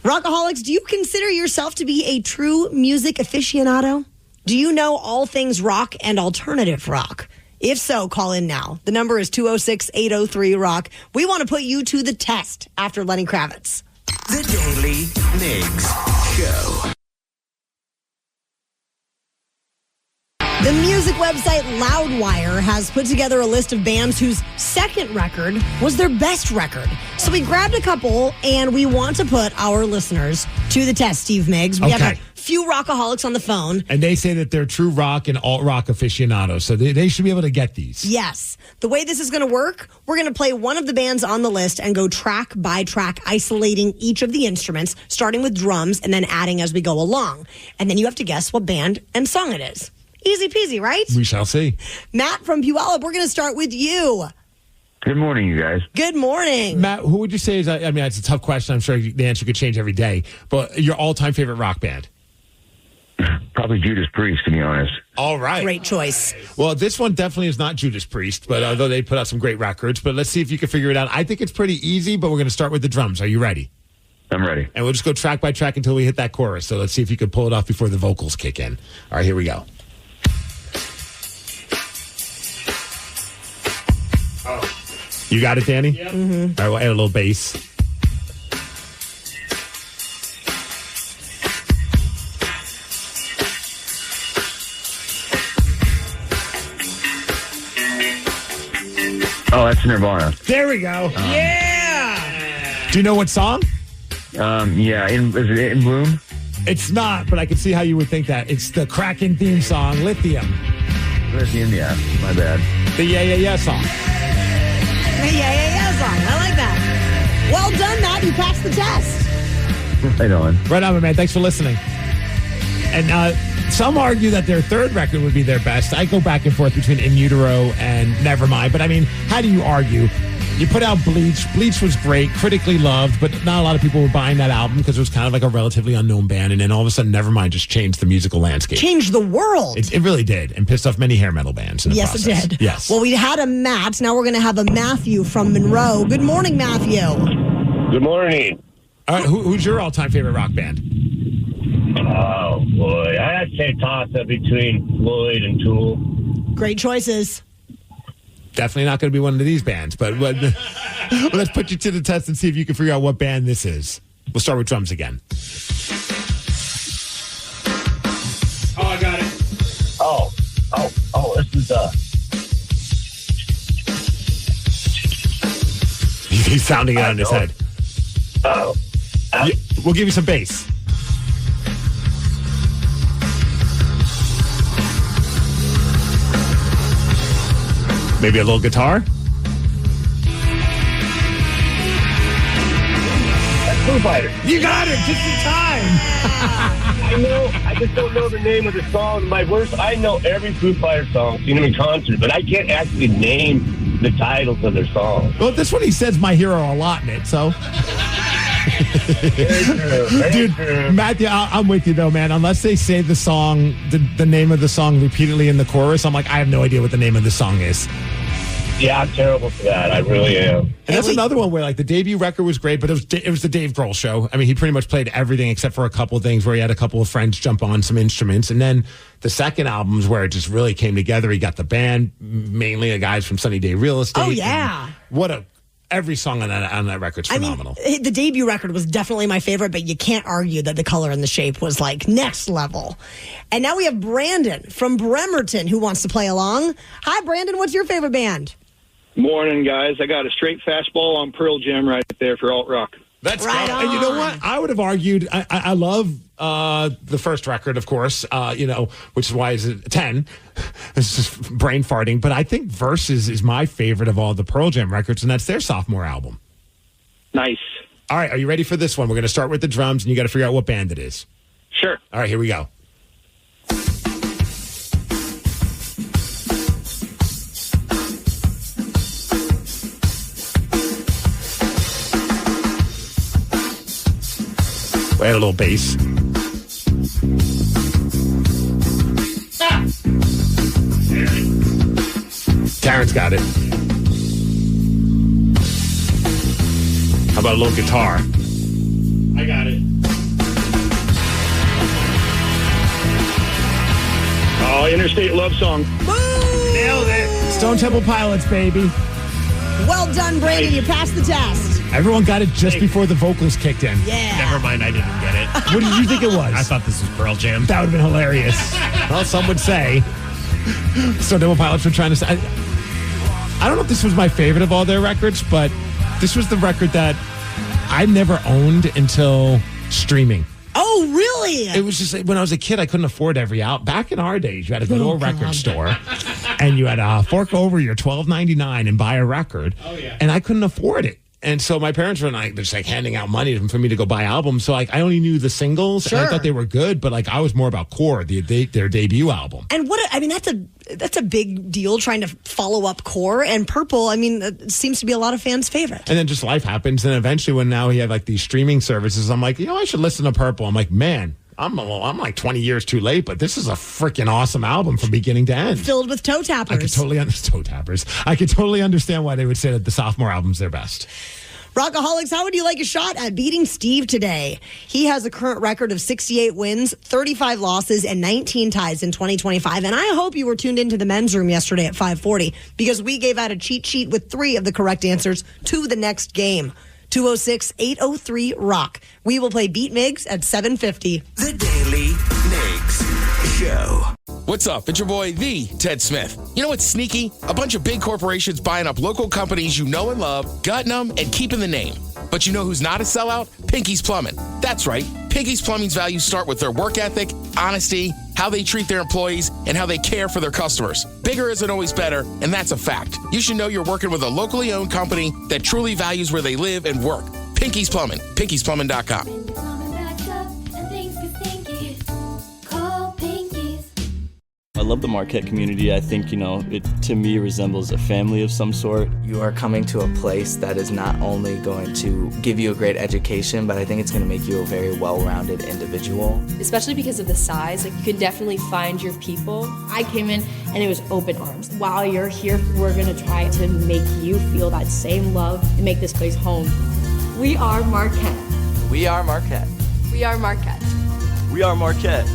Rockaholics, do you consider yourself to be a true music aficionado? Do you know all things rock and alternative rock? If so, call in now. The number is 206-803-ROCK. We want to put you to the test after Lenny Kravitz. The Daily Migs Show. The music website Loudwire has put together a list of bands whose second record was their best record. So we grabbed a couple, and we want to put our listeners to the test, Steve Migs. We have a few rockaholics on the phone. And they say that they're true rock and alt rock aficionados, so they should be able to get these. Yes. The way this is going to work, we're going to play one of the bands on the list and go track by track, isolating each of the instruments, starting with drums and then adding as we go along. And then you have to guess what band and song it is. Easy peasy, right? We shall see. Matt from Puyallup, we're going to start with you. Good morning, you guys. Good morning. Matt, who would you say is, I mean, it's a tough question. I'm sure the answer could change every day, but your all-time favorite rock band? Probably Judas Priest, to be honest. All right. Great choice. Well, this one definitely is not Judas Priest, but although they put out some great records, but let's see if you can figure it out. I think it's pretty easy, but we're going to start with the drums. Are you ready? I'm ready. And we'll just go track by track until we hit that chorus. So let's see if you can pull it off before the vocals kick in. All right, here we go. You got it, Danny? Yep. Mm-hmm. All right, we'll add a little bass. Oh, that's Nirvana. There we go. Yeah. Do you know what song? Yeah. Is it In Bloom? It's not, but I can see how you would think that. It's the Kraken theme song, Lithium. Lithium, yeah. My bad. The Yeah, Yeah, Yeah song. Yeah song. I like that. Well done, Matt. You passed the test. Right on. Right on, man. Thanks for listening. And some argue that their third record would be their best. I go back and forth between In Utero and Nevermind. But, I mean, how do you argue? You put out Bleach. Bleach was great, critically loved, but not a lot of people were buying that album because it was kind of like a relatively unknown band. And then all of a sudden, Nevermind just changed the musical landscape. Changed the world. It really did, and pissed off many hair metal bands in the process. Yes, it did. Yes. Well, we had a Matt. Now we're going to have a Matthew from Monroe. Good morning, Matthew. Good morning. All right, who's your all-time favorite rock band? Oh, boy. I have to say toss-up between Floyd and Tool. Great choices. Definitely not going to be one of these bands, but let's put you to the test and see if you can figure out what band this is. We'll start with drums again. Oh, I got it. Oh, this is He's sounding it on his head. Oh. We'll give you some bass. Maybe a little guitar? That's Foo Fighters. You got it, just in time. I know. I just don't know the name of the song. I know every Foo Fighters song, seen them in concert, but I can't actually name the titles of their songs. Well, this one he says My Hero a lot in it, so... Dude, Matthew, I'm with you though, man. Unless they say the song, the name of the song repeatedly in the chorus, I'm like, I have no idea what the name of the song is. Yeah, I'm terrible for that. I really am. And that's another one where, like, the debut record was great, but it was the Dave Grohl show. I mean, he pretty much played everything except for a couple of things where he had a couple of friends jump on some instruments. And then the second album's where it just really came together. He got the band, mainly the guys from Sunny Day Real Estate. Oh, yeah. Every song on that record's phenomenal. I mean, the debut record was definitely my favorite, but you can't argue that the color and the shape was like next level. And now we have Brandon from Bremerton who wants to play along. Hi, Brandon. What's your favorite band? Morning, guys. I got a straight fastball on Pearl Jam right there for alt rock. That's right on. And you know what? I would have argued. I love the first record, of course. Which is why it's a 10. It's just brain farting. But I think Versus is my favorite of all the Pearl Jam records, and that's their sophomore album. Nice. All right, are you ready for this one? We're going to start with the drums, and you got to figure out what band it is. Sure. All right, here we go. We'll add a little bass. Terrence got it. How about a little guitar? I got it. Oh, Interstate Love Song. Nailed it. Stone Temple Pilots, baby. Well done, Brandon. You passed the test. Everyone got it just before the vocals kicked in. Yeah. Never mind, I didn't get it. What did you think it was? I thought this was Pearl Jam. That would have been hilarious. Well, some would say. So Double Pilots were trying to say. I don't know if this was my favorite of all their records, but this was the record that I never owned until streaming. Oh, Oh, really? It was just when I was a kid, I couldn't afford every album. Back in our days, you had to go to a record store and you had to fork over your $12.99 and buy a record. Oh, yeah. And I couldn't afford it. And so my parents were just handing out money for me to go buy albums. So I only knew the singles. Sure. And I thought they were good, but I was more about Core, their debut album. And that's a big deal trying to follow up Core. And Purple, it seems to be a lot of fans' favorite. And then just life happens. And eventually when now he had these streaming services, I'm like, I should listen to Purple. I'm like, man, I'm 20 years too late, but this is a freaking awesome album from beginning to end. Filled with toe tappers. I could totally understand toe tappers. I could totally understand why they would say that the sophomore album's their best. Rockaholics, how would you like a shot at beating Steve today? He has a current record of 68 wins, 35 losses, and 19 ties in 2025. And I hope you were tuned into the men's room yesterday at 5:40 because we gave out a cheat sheet with 3 of the correct answers to the next game. 206-803-ROCK. We will play Beat Migs at 7:50. The Daily Migs Show. What's up? It's your boy, the Ted Smith. You know what's sneaky? A bunch of big corporations buying up local companies you know and love, gutting them, and keeping the name. But you know who's not a sellout? Pinky's Plumbing. That's right. Pinky's Plumbing's values start with their work ethic, honesty, how they treat their employees, and how they care for their customers. Bigger isn't always better, and that's a fact. You should know you're working with a locally owned company that truly values where they live and work. Pinky's Plumbing. Pinky'sPlumbing.com. I love the Marquette community. I think, it to me resembles a family of some sort. You are coming to a place that is not only going to give you a great education, but I think it's going to make you a very well-rounded individual. Especially because of the size, you can definitely find your people. I came in and it was open arms. While you're here, we're going to try to make you feel that same love and make this place home. We are Marquette. We are Marquette. We are Marquette. We are Marquette.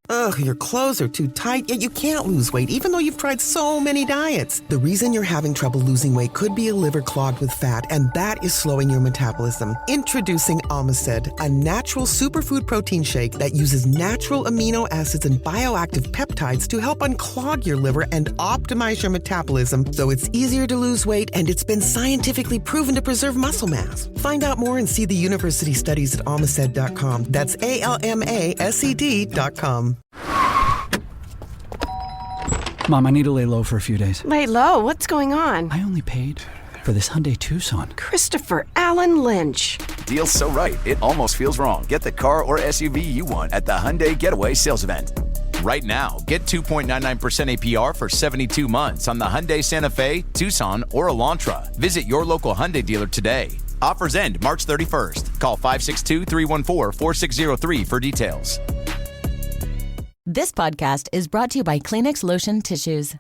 Ugh, your clothes are too tight, yet you can't lose weight, even though you've tried so many diets. The reason you're having trouble losing weight could be a liver clogged with fat, and that is slowing your metabolism. Introducing Omicid, a natural superfood protein shake that uses natural amino acids and bioactive peptides to help unclog your liver and optimize your metabolism so it's easier to lose weight, and it's been scientifically proven to preserve muscle mass. Find out more and see the university studies at Omicid.com. That's ALMASED.com. Mom, I need to lay low for a few days. Lay low? What's going on? I only paid for this Hyundai Tucson. Christopher Allen Lynch. Deal's so right, it almost feels wrong. Get the car or SUV you want at the Hyundai Getaway Sales Event. Right now, get 2.99% APR for 72 months on the Hyundai Santa Fe, Tucson, or Elantra. Visit your local Hyundai dealer today. Offers end March 31st. Call 562-314-4603 for details. This podcast is brought to you by Kleenex Lotion Tissues.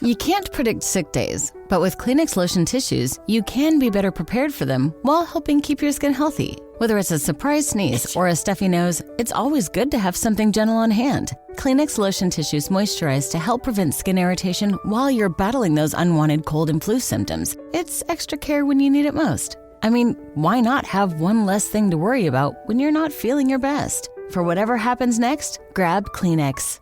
You can't predict sick days, but with Kleenex Lotion Tissues, you can be better prepared for them while helping keep your skin healthy. Whether it's a surprise sneeze or a stuffy nose, it's always good to have something gentle on hand. Kleenex Lotion Tissues moisturize to help prevent skin irritation while you're battling those unwanted cold and flu symptoms. It's extra care when you need it most. Why not have one less thing to worry about when you're not feeling your best? For whatever happens next, grab Kleenex.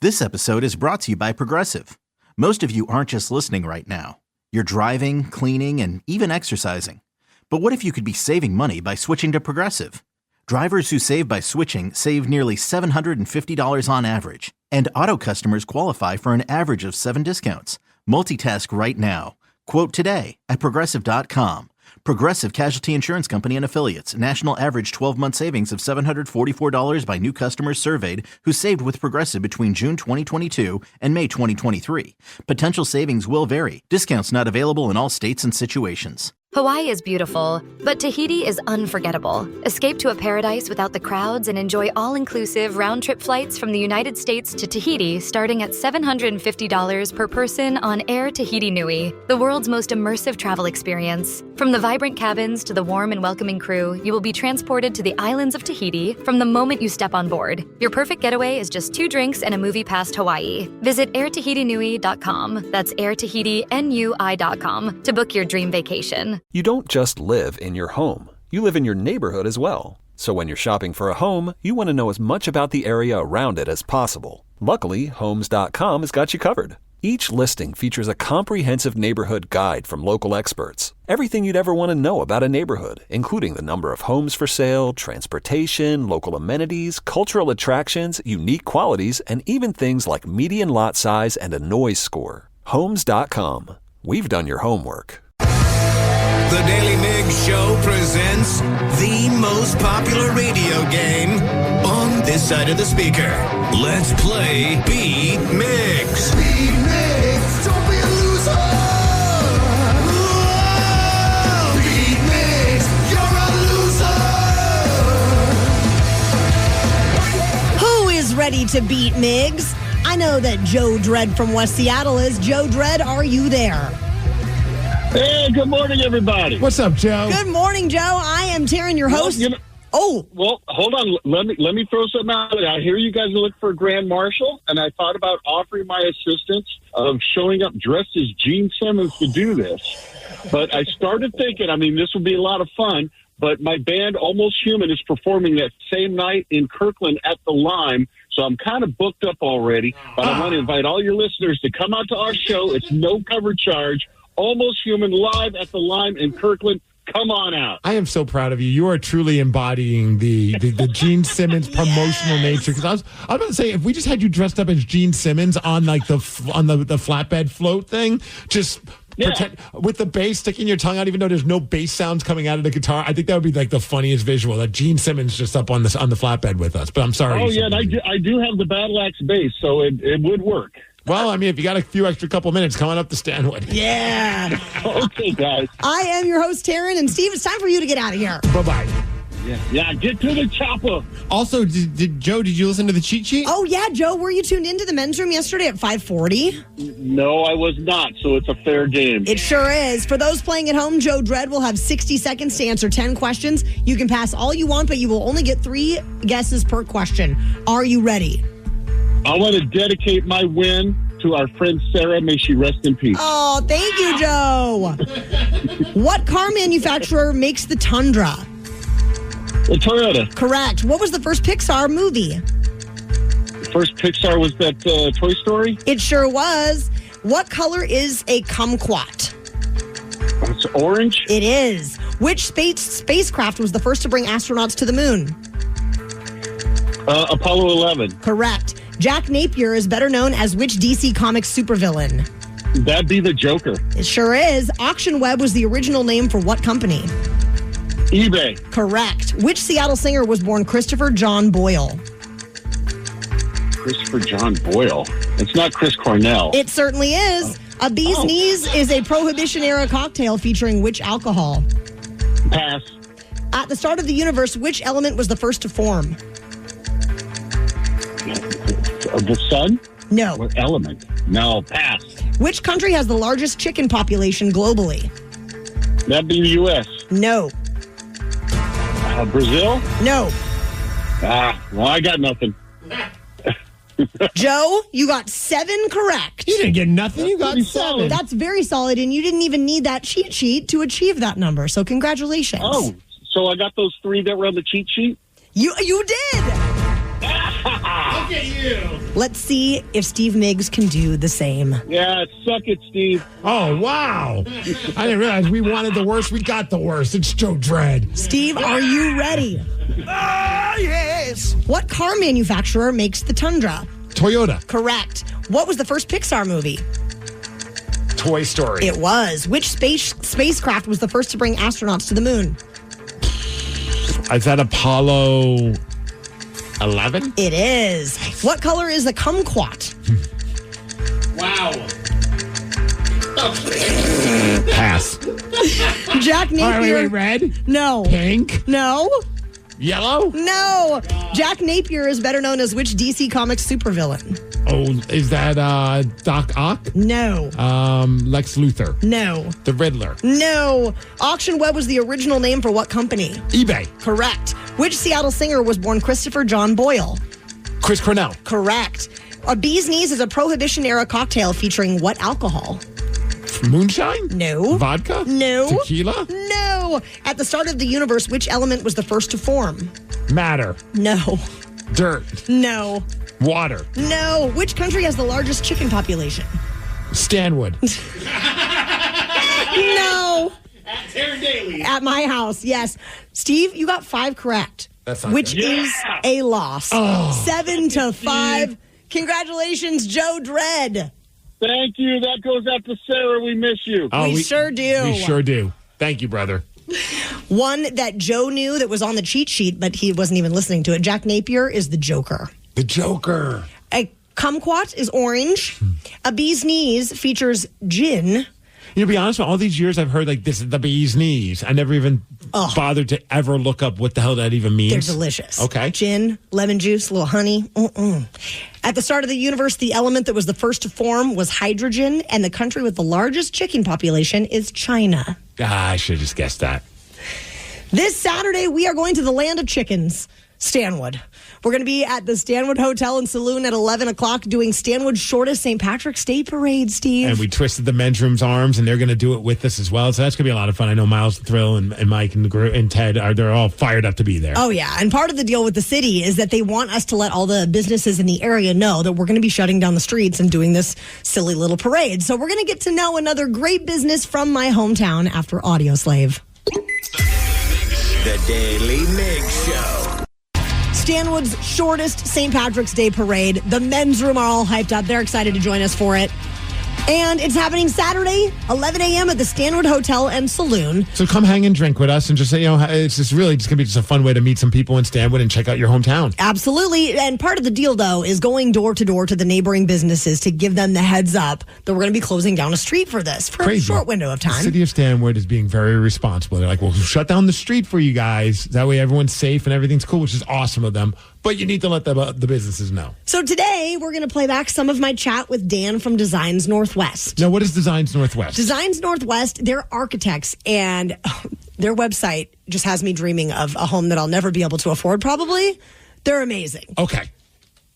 This episode is brought to you by Progressive. Most of you aren't just listening right now. You're driving, cleaning, and even exercising. But what if you could be saving money by switching to Progressive? Drivers who save by switching save nearly $750 on average. And auto customers qualify for an average of 7 discounts. Multitask right now. Quote today at Progressive.com. Progressive Casualty Insurance Company and Affiliates. National average 12-month savings of $744 by new customers surveyed who saved with Progressive between June 2022 and May 2023. Potential savings will vary. Discounts not available in all states and situations. Hawaii is beautiful, but Tahiti is unforgettable. Escape to a paradise without the crowds and enjoy all-inclusive round-trip flights from the United States to Tahiti starting at $750 per person on Air Tahiti Nui, the world's most immersive travel experience. From the vibrant cabins to the warm and welcoming crew, you will be transported to the islands of Tahiti from the moment you step on board. Your perfect getaway is just 2 drinks and a movie past Hawaii. Visit airtahitinui.com, that's airtahitinui.com, to book your dream vacation. You don't just live in your home. You live in your neighborhood as well. So when you're shopping for a home, you want to know as much about the area around it as possible. Luckily, Homes.com has got you covered. Each listing features a comprehensive neighborhood guide from local experts. Everything you'd ever want to know about a neighborhood, including the number of homes for sale, transportation, local amenities, cultural attractions, unique qualities, and even things like median lot size and a noise score. Homes.com. We've done your homework. The Daily Migs Show presents the most popular radio game on this side of the speaker. Let's play Beat Migs. Beat Migs, don't be a loser. Whoa, Beat Migs, you're a loser. Who is ready to beat Migs? I know that Joe Dredd from West Seattle is. Joe Dredd, are you there? Hey, good morning, everybody. What's up, Joe? Good morning, Joe. I am Taryn, your host. Well, hold on. Let me throw something out there. I hear you guys look for a Grand Marshal, and I thought about offering my assistance of showing up dressed as Gene Simmons to do this. But I started thinking, this would be a lot of fun, but my band, Almost Human, is performing that same night in Kirkland at the Lime, so I'm kind of booked up already. But I want to invite all your listeners to come out to our show. It's no cover charge. Almost Human live at the Lime in Kirkland. Come on out. I am so proud of you. You are truly embodying the Gene Simmons promotional nature. Because I was about to say, if we just had you dressed up as Gene Simmons on like the flatbed float thing, just pretend with the bass sticking your tongue out, even though there's no bass sounds coming out of the guitar. I think that would be like the funniest visual. That Gene Simmons just up on the flatbed with us. But I'm sorry. Oh yeah, and I do have the Battle Axe bass, so it would work. Well, if you got a few extra couple minutes, come on up to Stanwood. Yeah. Okay, guys. I am your host, Taryn, and Steve, it's time for you to get out of here. Bye-bye. Yeah, get to the chopper. Also, did you listen to the cheat sheet? Oh, yeah, Joe, were you tuned into the men's room yesterday at 5:40? No, I was not, so it's a fair game. It sure is. For those playing at home, Joe Dredd will have 60 seconds to answer 10 questions. You can pass all you want, but you will only get 3 guesses per question. Are you ready? I want to dedicate my win to our friend Sarah. May she rest in peace. Oh, thank you, Joe. What car manufacturer makes the Tundra? The Toyota. Correct. What was the first Pixar movie? The first Pixar was that Toy Story? It sure was. What color is a kumquat? It's orange. It is. Which spacecraft was the first to bring astronauts to the moon? Apollo 11. Correct. Jack Napier is better known as which DC Comics supervillain? That'd be the Joker. It sure is. Auction Web was the original name for what company? eBay. Correct. Which Seattle singer was born Christopher John Boyle? Christopher John Boyle. It's not Chris Cornell. It certainly is. A Bee's Knees is a Prohibition-era cocktail featuring which alcohol? Pass. At the start of the universe, which element was the first to form? The sun? No. What element? No, pass. Which country has the largest chicken population globally? That'd be the U.S. No. Brazil? No. Well, I got nothing. Joe, you got 7 correct. You didn't get nothing. You got 7. That's very solid, and you didn't even need that cheat sheet to achieve that number. So congratulations. Oh, so I got those 3 that were on the cheat sheet? You did. Look at you. Let's see if Steve Migs can do the same. Yeah, suck it, Steve. Oh, wow. I didn't realize we wanted the worst. We got the worst. It's Joe Dredd. Steve, are you ready? Yes. What car manufacturer makes the Tundra? Toyota. Correct. What was the first Pixar movie? Toy Story. It was. Which spacecraft was the first to bring astronauts to the moon? Is that Apollo 11? It is. What color is a kumquat? Wow. Pass. Jack Napier. All right, wait, red? No. Pink? No. Yellow? No. Jack Napier is better known as which DC Comics supervillain? Oh, is that Doc Ock? No. Lex Luthor? No. The Riddler? No. Auction Web was the original name for what company? eBay? Correct. Which Seattle singer was born Christopher John Boyle? Chris Cornell? Correct. A Bee's Knees is a Prohibition-era cocktail featuring what alcohol? Moonshine? No. Vodka? No. Tequila? No. At the start of the universe, which element was the first to form? Matter? No. Dirt? No. Water? No. Which country has the largest chicken population? Stanwood. No. At Taryn Daly. At my house, yes. Steve, you got 5 correct. That's not which good. is a loss. 7-5. Congratulations, Joe Dredd. Thank you. That goes out to Sarah. We miss you. We sure do. We sure do. Thank you, brother. One that Joe knew that was on the cheat sheet, but he wasn't even listening to it. Jack Napier is the Joker. The Joker. A kumquat is orange. A bee's knees features gin. You know, to be honest, with all these years I've heard like this is the bee's knees. I never even bothered to ever look up what the hell that even means. They're delicious. Okay. Gin, lemon juice, a little honey. At the start of the universe, the element that was the first to form was hydrogen, and the country with the largest chicken population is China. I should have just guessed that. This Saturday, we are going to the land of chickens, Stanwood. We're going to be at the Stanwood Hotel and Saloon at 11 o'clock doing Stanwood's shortest St. Patrick's Day parade, Steve. And we twisted the men's room's arms, and they're going to do it with us as well. So that's going to be a lot of fun. I know Miles the Thrill and Mike and Ted, they're all fired up to be there. Oh, yeah. And part of the deal with the city is that they want us to let all the businesses in the area know that we're going to be shutting down the streets and doing this silly little parade. So we're going to get to know another great business from my hometown after Audio Slave. The Daily Migs Show. Stanwood's shortest St. Patrick's Day parade. The men's room are all hyped up. They're excited to join us for it. And it's happening Saturday, 11 a.m. at the Stanwood Hotel and Saloon. So come hang and drink with us and just say, it's just really just going to be just a fun way to meet some people in Stanwood and check out your hometown. Absolutely. And part of the deal, though, is going door to door to the neighboring businesses to give them the heads up that we're going to be closing down a street for this for a short window of time. The city of Stanwood is being very responsible. They're like, we'll shut down the street for you guys. That way everyone's safe and everything's cool, which is awesome of them. But you need to let the businesses know. So today, we're going to play back some of my chat with Dan from Designs Northwest. Now, what is Designs Northwest? Designs Northwest, they're architects, and their website just has me dreaming of a home that I'll never be able to afford, probably. They're amazing. Okay.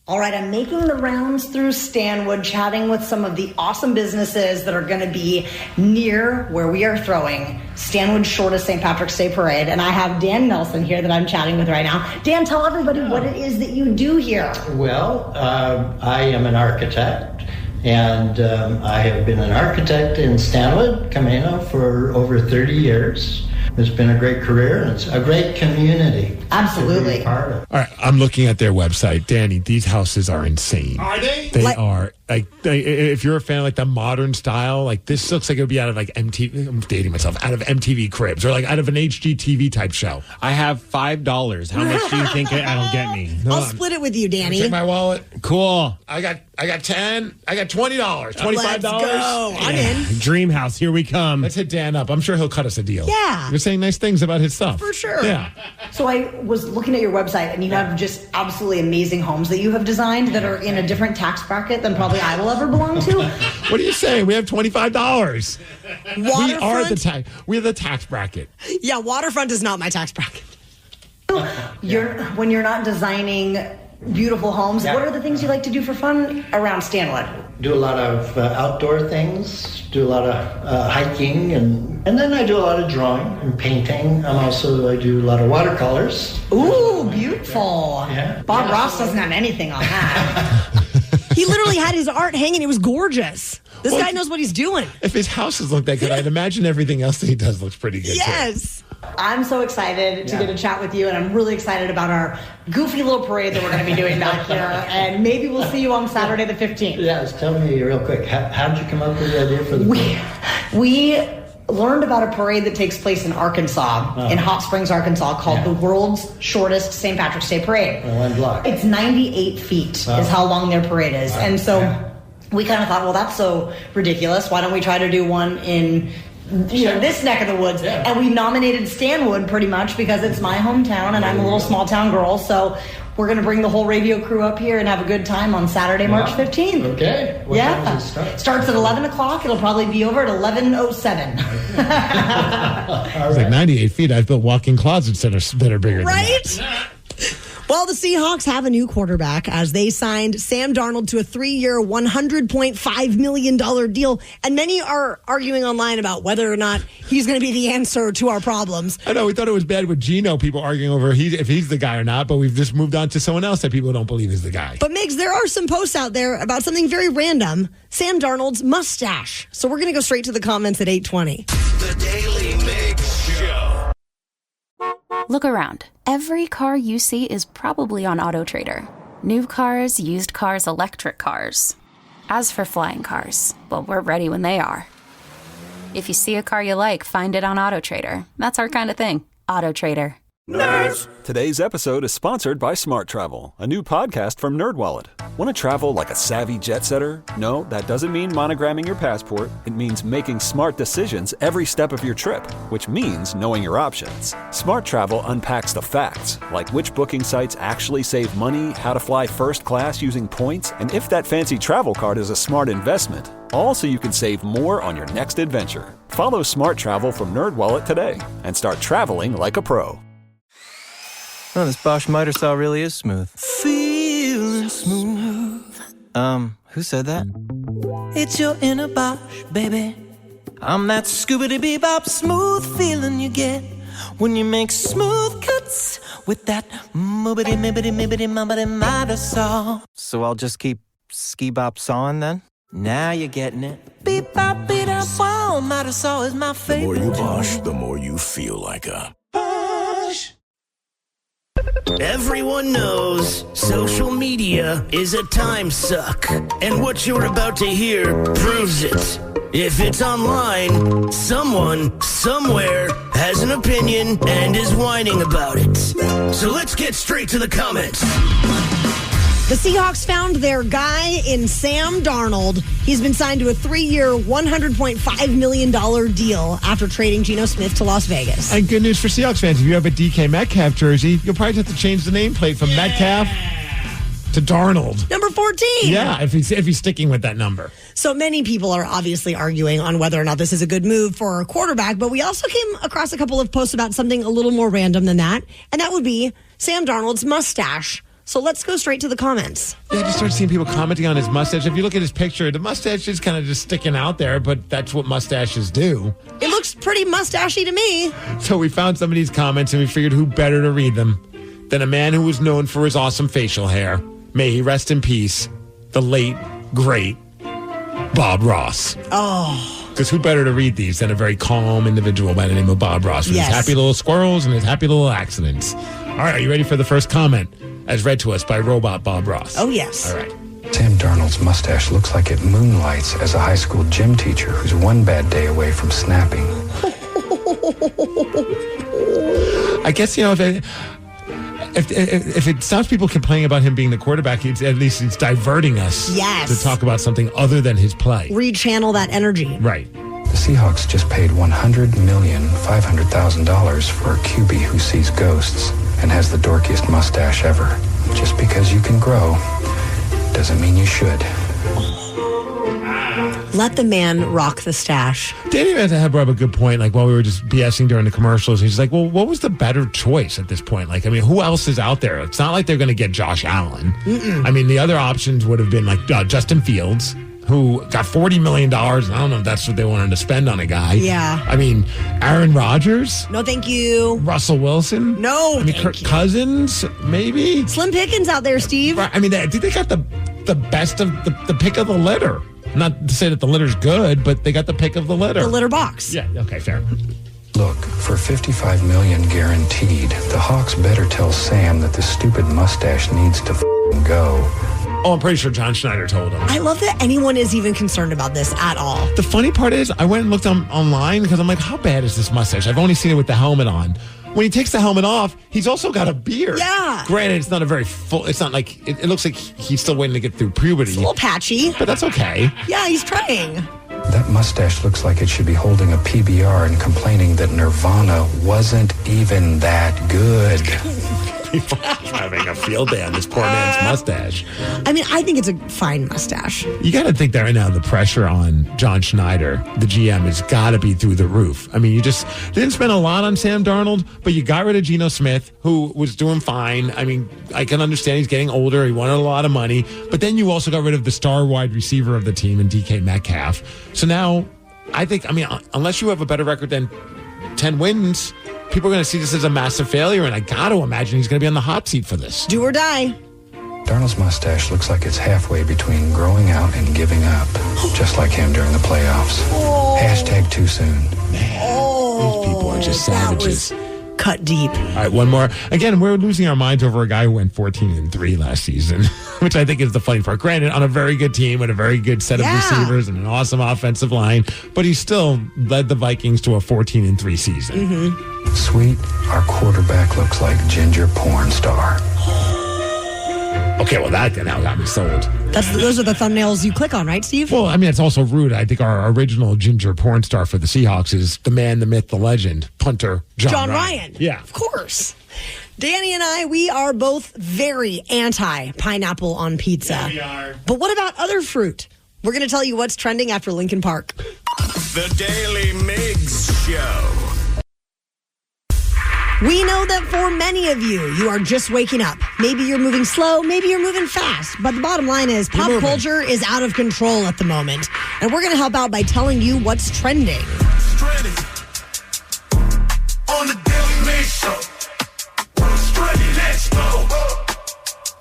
All right, I'm making the rounds through Stanwood, chatting with some of the awesome businesses that are going to be near where we are throwing Stanwood's shortest St. Patrick's Day parade. And I have Dan Nelson here that I'm chatting with right now. Dan, tell everybody what it is that you do here. Well, I am an architect, and I have been an architect in Stanwood, Camino, for over 30 years. It's been a great career, and it's a great community. Absolutely. To be part of. All right, I'm looking at their website. Danny, these houses are insane. Are they? They are. If you're a fan of like the modern style, like this looks like it would be out of like MTV. I'm dating myself. Out of MTV Cribs or like out of an HGTV type show. I have $5. How much do you think it'll get me? I'll split it with you, Danny. Check my wallet. Cool. I got 10. I got $20. $25. Let's go. I'm in. Dream house. Here we come. Let's hit Dan up. I'm sure he'll cut us a deal. Yeah. You're saying nice things about his stuff. For sure. Yeah. So I was looking at your website, and you have just absolutely amazing homes that you have designed that are in a different tax bracket than probably I will ever belong to. What are you saying? We have $25. Waterfront? We are the tax bracket. Yeah, waterfront is not my tax bracket. When you're not designing beautiful homes, what are the things you like to do for fun around Stanwood? Do a lot of outdoor things, do a lot of hiking, and then I do a lot of drawing and painting. I do a lot of watercolors. Ooh, beautiful. Yeah. Bob Ross doesn't have anything on that. He literally had his art hanging. It was gorgeous. This guy knows what he's doing. If his houses look that good, I'd imagine everything else that he does looks pretty good. Yes. Too. I'm so excited to get a chat with you, and I'm really excited about our goofy little parade that we're going to be doing back here. And maybe we'll see you on Saturday the 15th. Yes, tell me real quick, how did you come up with the idea for the parade? We learned about a parade that takes place in Arkansas, in Hot Springs, Arkansas, called the world's shortest St. Patrick's Day parade. One block. It's 98 feet is how long their parade is. And so we kind of thought, well, that's so ridiculous. Why don't we try to do one in this neck of the woods? Yeah. And we nominated Stanwood pretty much because it's my hometown and I'm a little small town girl. So we're going to bring the whole radio crew up here and have a good time on Saturday, March 15th. Okay. What time does it start? Starts at 11 o'clock. It'll probably be over at 11:07. It's like 98 feet. I've built walk-in closets that are bigger than that. Right? Well, the Seahawks have a new quarterback as they signed Sam Darnold to a 3-year, $100.5 million deal. And many are arguing online about whether or not he's going to be the answer to our problems. I know, we thought it was bad with Geno, people arguing over if he's the guy or not, but we've just moved on to someone else that people don't believe is the guy. But Migs, there are some posts out there about something very random, Sam Darnold's mustache. So we're going to go straight to the comments at 8:20. The Daily Migs Show. Look around. Every car you see is probably on AutoTrader. New cars, used cars, electric cars. As for flying cars, well, we're ready when they are. If you see a car you like, find it on AutoTrader. That's our kind of thing. AutoTrader. Nerds! Today's episode is sponsored by Smart Travel, a new podcast from NerdWallet. Want to travel like a savvy jet setter? No, that doesn't mean monogramming your passport. It means making smart decisions every step of your trip, which means knowing your options. Smart Travel unpacks the facts, like which booking sites actually save money, how to fly first class using points, and if that fancy travel card is a smart investment. All so you can save more on your next adventure. Follow Smart Travel from NerdWallet today and start traveling like a pro. Oh, this Bosch miter saw really is smooth. Feeling smooth. Who said that? It's your inner Bosch, baby. I'm that scoobity-bebop smooth feeling you get when you make smooth cuts with that moobity-mibbity-mibbity-mubbity miter saw. So I'll just keep ski-bop sawing then? Now you're getting it. Beep-bop, beat-up, wow, miter saw is my favorite. The more you Bosch, the more you feel like a Bosch. Everyone knows social media is a time suck, and what you're about to hear proves it. If it's online, someone, somewhere, has an opinion and is whining about it. So let's get straight to the comments. The Seahawks found their guy in Sam Darnold. He's been signed to a 3-year, $100.5 million deal after trading Geno Smith to Las Vegas. And good news for Seahawks fans. If you have a DK Metcalf jersey, you'll probably have to change the nameplate from Metcalf to Darnold. Number 14. Yeah, if he's sticking with that number. So many people are obviously arguing on whether or not this is a good move for a quarterback, but we also came across a couple of posts about something a little more random than that, and that would be Sam Darnold's mustache. So let's go straight to the comments. Yeah, I just started seeing people commenting on his mustache. If you look at his picture, the mustache is kind of just sticking out there, but that's what mustaches do. It looks pretty mustachy to me. So we found some of these comments and we figured who better to read them than a man who was known for his awesome facial hair. May he rest in peace, the late, great Bob Ross. Oh. Because who better to read these than a very calm individual by the name of Bob Ross with his happy little squirrels and his happy little accidents. All right, are you ready for the first comment? As read to us by Robot Bob Ross. Oh, yes. All right. Sam Darnold's mustache looks like it moonlights as a high school gym teacher who's one bad day away from snapping. I guess, if it stops people complaining about him being the quarterback, at least it's diverting us to talk about something other than his play. Rechannel that energy. Right. The Seahawks just paid $100,500,000 for a QB who sees ghosts and has the dorkiest mustache ever. Just because you can grow doesn't mean you should. Let the man rock the stash. Danny had brought up a good point, like while we were just BSing during the commercials. He's like, well, what was the better choice at this point? Like, I mean, who else is out there? It's not like they're going to get Josh Allen. Mm-mm. I mean, the other options would have been like Justin Fields, who got $40 million. I don't know if that's what they wanted to spend on a guy. Yeah. I mean, Aaron Rodgers. No, thank you. Russell Wilson. No, I mean, Kirk Cousins, maybe. Slim Pickens out there, Steve. I mean, they got the best of the pick of the litter. Not to say that the litter's good, but they got the pick of the litter. The litter box. Yeah, okay, fair. Look, for $55 million guaranteed, the Hawks better tell Sam that this stupid mustache needs to go. Oh, I'm pretty sure John Schneider told him. I love that anyone is even concerned about this at all. The funny part is, I went and looked online because I'm like, how bad is this mustache? I've only seen it with the helmet on. When he takes the helmet off, he's also got a beard. Yeah. Granted, it's not a very full, it's not like, it looks like he's still waiting to get through puberty. It's a little patchy. But that's okay. Yeah, he's trying. That mustache looks like it should be holding a PBR and complaining that Nirvana wasn't even that good. Having a field day on this poor man's mustache. I mean, I think it's a fine mustache. You got to think that right now the pressure on John Schneider, the GM, has got to be through the roof. I mean, you just didn't spend a lot on Sam Darnold, but you got rid of Geno Smith, who was doing fine. I mean, I can understand he's getting older. He wanted a lot of money. But then you also got rid of the star wide receiver of the team in DK Metcalf. So now, I think, unless you have a better record than 10 wins, people are going to see this as a massive failure, and I got to imagine he's going to be on the hot seat for this. Do or die. Darnold's mustache looks like it's halfway between growing out and giving up, just like him during the playoffs. Hashtag too soon. These people are just savages. That was cut deep. All right, one more. Again, we're losing our minds over a guy who went 14-3 last season, which I think is the funny part. Granted, on a very good team with a very good set of receivers and an awesome offensive line, but he still led the Vikings to a 14-3 season. Mm-hmm. Sweet, our quarterback looks like ginger porn star. Okay, well, that now got me sold. Those are the thumbnails you click on, right, Steve? Well, I mean, it's also rude. I think our original ginger porn star for the Seahawks is the man, the myth, the legend, punter, John Ryan. Yeah. Of course. Danny and I, we are both very anti-pineapple on pizza. Yeah, we are. But what about other fruit? We're going to tell you what's trending after Linkin Park. The Daily Migs Show. We know that for many of you, you are just waking up. Maybe you're moving slow, maybe you're moving fast. But the bottom line is pop culture is out of control at the moment. And we're going to help out by telling you what's trending. Trending on the Daily Migs Show. Trending, let's go.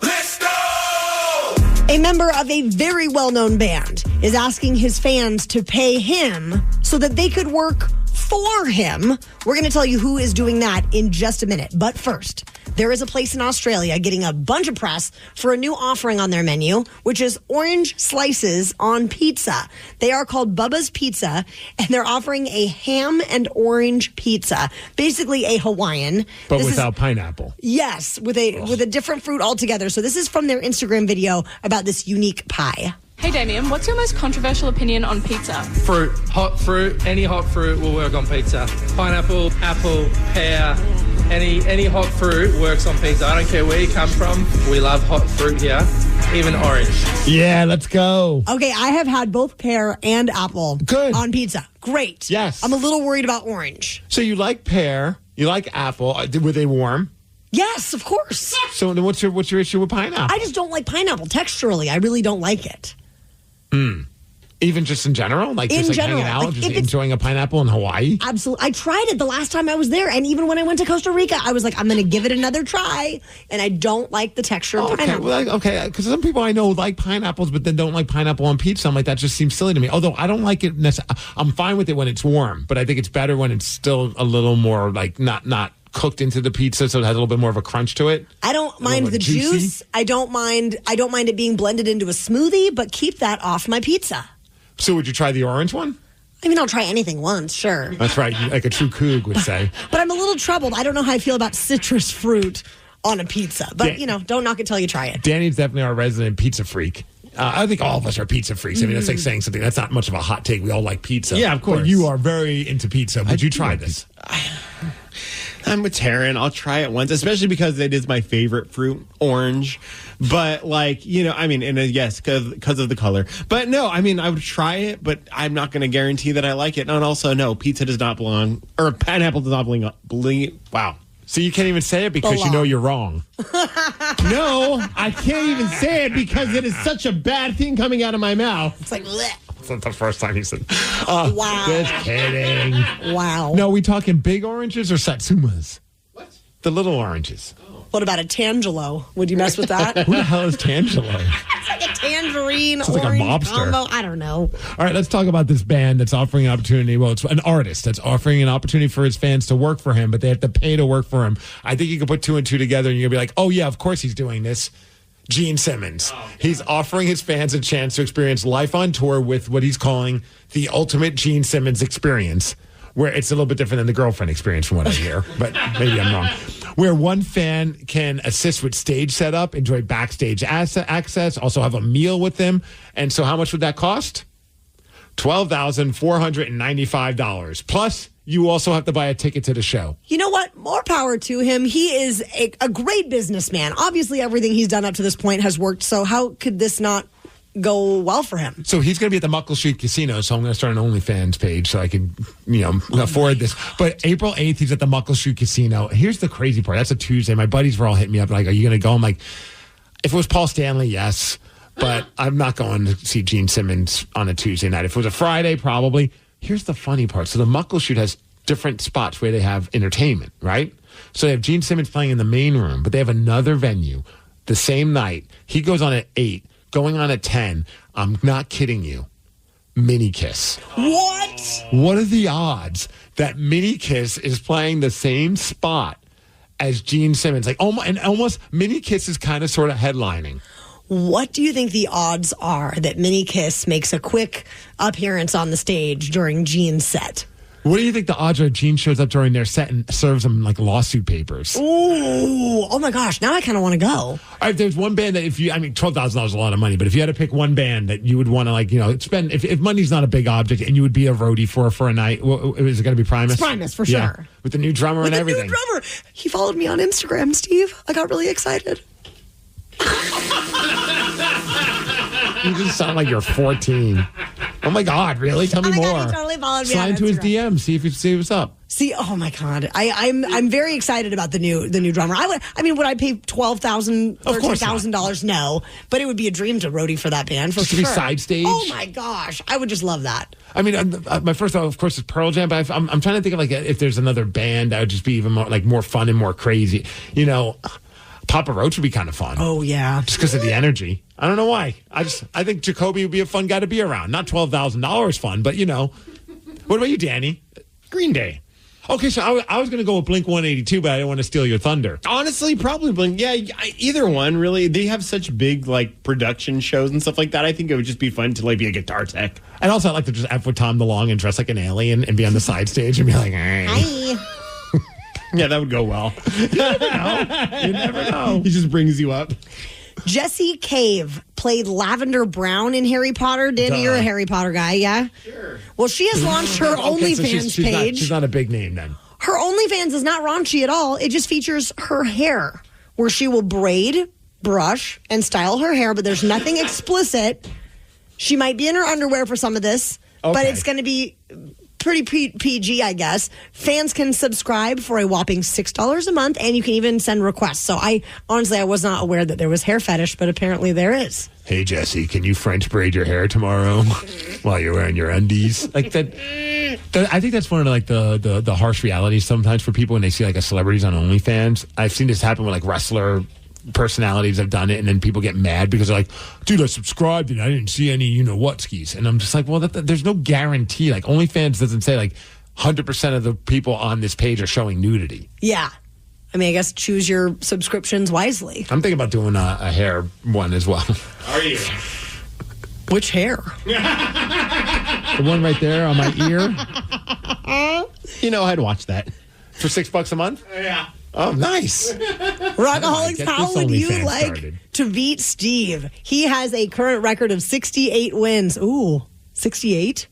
Let's go. A member of a very well-known band is asking his fans to pay him so that they could work for him. We're going to tell you who is doing that in just a minute. But first, there is a place in Australia getting a bunch of press for a new offering on their menu, which is orange slices on pizza. They are called Bubba's Pizza, and they're offering a ham and orange pizza, basically a Hawaiian. But without pineapple. Yes, with a different fruit altogether. So this is from their Instagram video about this unique pie. Hey Damien, what's your most controversial opinion on pizza? Fruit, hot fruit, any hot fruit will work on pizza. Pineapple, apple, pear, any hot fruit works on pizza. I don't care where you come from. We love hot fruit here, even orange. Yeah, let's go. Okay, I have had both pear and apple on pizza. Great. Yes. I'm a little worried about orange. So you like pear, you like apple. Were they warm? Yes, of course. So then what's your issue with pineapple? I just don't like pineapple texturally. I really don't like it. Even just in general? Like just general, hanging out, like just enjoying a pineapple in Hawaii? Absolutely. I tried it the last time I was there. And even when I went to Costa Rica, I was like, I'm going to give it another try. And I don't like the texture of pineapple. Okay, because some people I know like pineapples, but then don't like pineapple on pizza. I'm like, that just seems silly to me. Although I don't like it necessarily. I'm fine with it when it's warm, but I think it's better when it's still a little more like not cooked into the pizza, so it has a little bit more of a crunch to it. I don't mind the juice. I don't mind it being blended into a smoothie, but keep that off my pizza. So would you try the orange one? I mean, I'll try anything once, sure. That's right, like a true Coug would say. But I'm a little troubled. I don't know how I feel about citrus fruit on a pizza. But, don't knock it till you try it. Danny's definitely our resident pizza freak. I think all of us are pizza freaks. I mean, that's like saying something. That's not much of a hot take. We all like pizza. Yeah, of course. But you are very into pizza. Would you try this? I'm with Taryn. I'll try it once, especially because it is my favorite fruit, orange. But yes, because of the color. But no, I mean, I would try it, but I'm not going to guarantee that I like it. And also, no, pizza does not belong, or pineapple does not belong. Wow. So you can't even say it because you know you're wrong. No, I can't even say it because it is such a bad thing coming out of my mouth. It's like, bleh. It's not the first time he said, wow. Just kidding. Wow. No, we talking big oranges or satsumas? What? The little oranges. What about a Tangelo? Would you mess with that? Who the hell is Tangelo? It's like a tangerine It's orange like a mobster. combo. I don't know. All right, let's talk about this band that's offering an opportunity. Well, it's an artist that's offering an opportunity for his fans to work for him, but they have to pay to work for him. I think you can put two and two together and you're going to be like, oh, yeah, of course he's doing this. Gene Simmons. He's offering his fans a chance to experience life on tour with what he's calling the ultimate Gene Simmons experience, where it's a little bit different than the girlfriend experience from what I hear, but maybe I'm wrong. Where one fan can assist with stage setup, enjoy backstage access, also have a meal with them. And so how much would that cost? $12,495. Plus, you also have to buy a ticket to the show. You know what? More power to him. He is a great businessman. Obviously, everything he's done up to this point has worked. So how could this not go well for him? So he's going to be at the Muckleshoot Casino, so I'm going to start an OnlyFans page so I can, afford this. But April 8th, he's at the Muckleshoot Casino. Here's the crazy part. That's a Tuesday. My buddies were all hitting me up like, are you going to go? I'm like, if it was Paul Stanley, yes. But I'm not going to see Gene Simmons on a Tuesday night. If it was a Friday, probably. Here's the funny part. So the Muckleshoot has different spots where they have entertainment, right? So they have Gene Simmons playing in the main room, but they have another venue the same night. He goes on at 8, going on at 10. I'm not kidding you. Mini Kiss. What? What are the odds that Mini Kiss is playing the same spot as Gene Simmons? Like almost Mini Kiss is kind of sort of headlining. What do you think the odds are that Mini Kiss makes a quick appearance on the stage during Gene's set? What do you think the odds are Gene shows up during their set and serves them like lawsuit papers? Ooh, oh my gosh, now I kind of want to go. All right, there's one band that $12,000 is a lot of money, but if you had to pick one band that you would want to spend, if money's not a big object and you would be a roadie for a night, is it going to be Primus? It's Primus for sure. With the new drummer and everything. New drummer. He followed me on Instagram, Steve. I got really excited. You just sound like you're 14. Oh my God, really? Tell me more. God, he totally followed me Slide on into his Instagram. DM, see what's up. See, oh my God, I'm very excited about the new drummer. Would I pay $12,000, $13,000? No, but it would be a dream to roadie for that band for just sure. To be side stage. Oh my gosh, I would just love that. I mean, my first thought, of course, is Pearl Jam, but I'm trying to think of if there's another band that would just be even more fun and more crazy. Papa Roach would be kind of fun. Oh yeah, just because of the energy. I don't know why. I think Jacoby would be a fun guy to be around. Not $12,000 fun, but What about you, Danny? Green Day. Okay, so I was going to go with Blink 182, but I didn't want to steal your thunder. Honestly, probably Blink. Yeah, either one, really. They have such big, production shows and stuff like that. I think it would just be fun to, be a guitar tech. And also, I'd like to just F with Tom DeLonge and dress like an alien and be on the side stage and be like, hey. Hi. Yeah, that would go well. You never know. He just brings you up. Jessie Cave played Lavender Brown in Harry Potter. Danny, you're a Harry Potter guy, yeah? Sure. Well, she has launched her OnlyFans page. She's not a big name then. Her OnlyFans is not raunchy at all. It just features her hair, where she will braid, brush, and style her hair, but there's nothing explicit. She might be in her underwear for some of this, but it's going to be pretty PG, I guess. Fans can subscribe for a whopping $6 a month, and you can even send requests. So I was not aware that there was hair fetish, but apparently there is. Hey, Jesse, can you French braid your hair tomorrow while you're wearing your undies? Like that. I think that's one of the harsh realities sometimes for people when they see a celebrities on OnlyFans. I've seen this happen with wrestler personalities have done it, and then people get mad because they're like, dude, I subscribed and I didn't see any what skis. And I'm just like, well, there's no guarantee. OnlyFans doesn't say 100% of the people on this page are showing nudity. Yeah. I mean, I guess choose your subscriptions wisely. I'm thinking about doing a hair one as well. Are you? Which hair? The one right there on my ear. I'd watch that. For $6 a month? Yeah. Oh, nice. Rockaholics, how would you like to beat Steve? He has a current record of 68 wins. Ooh, 68?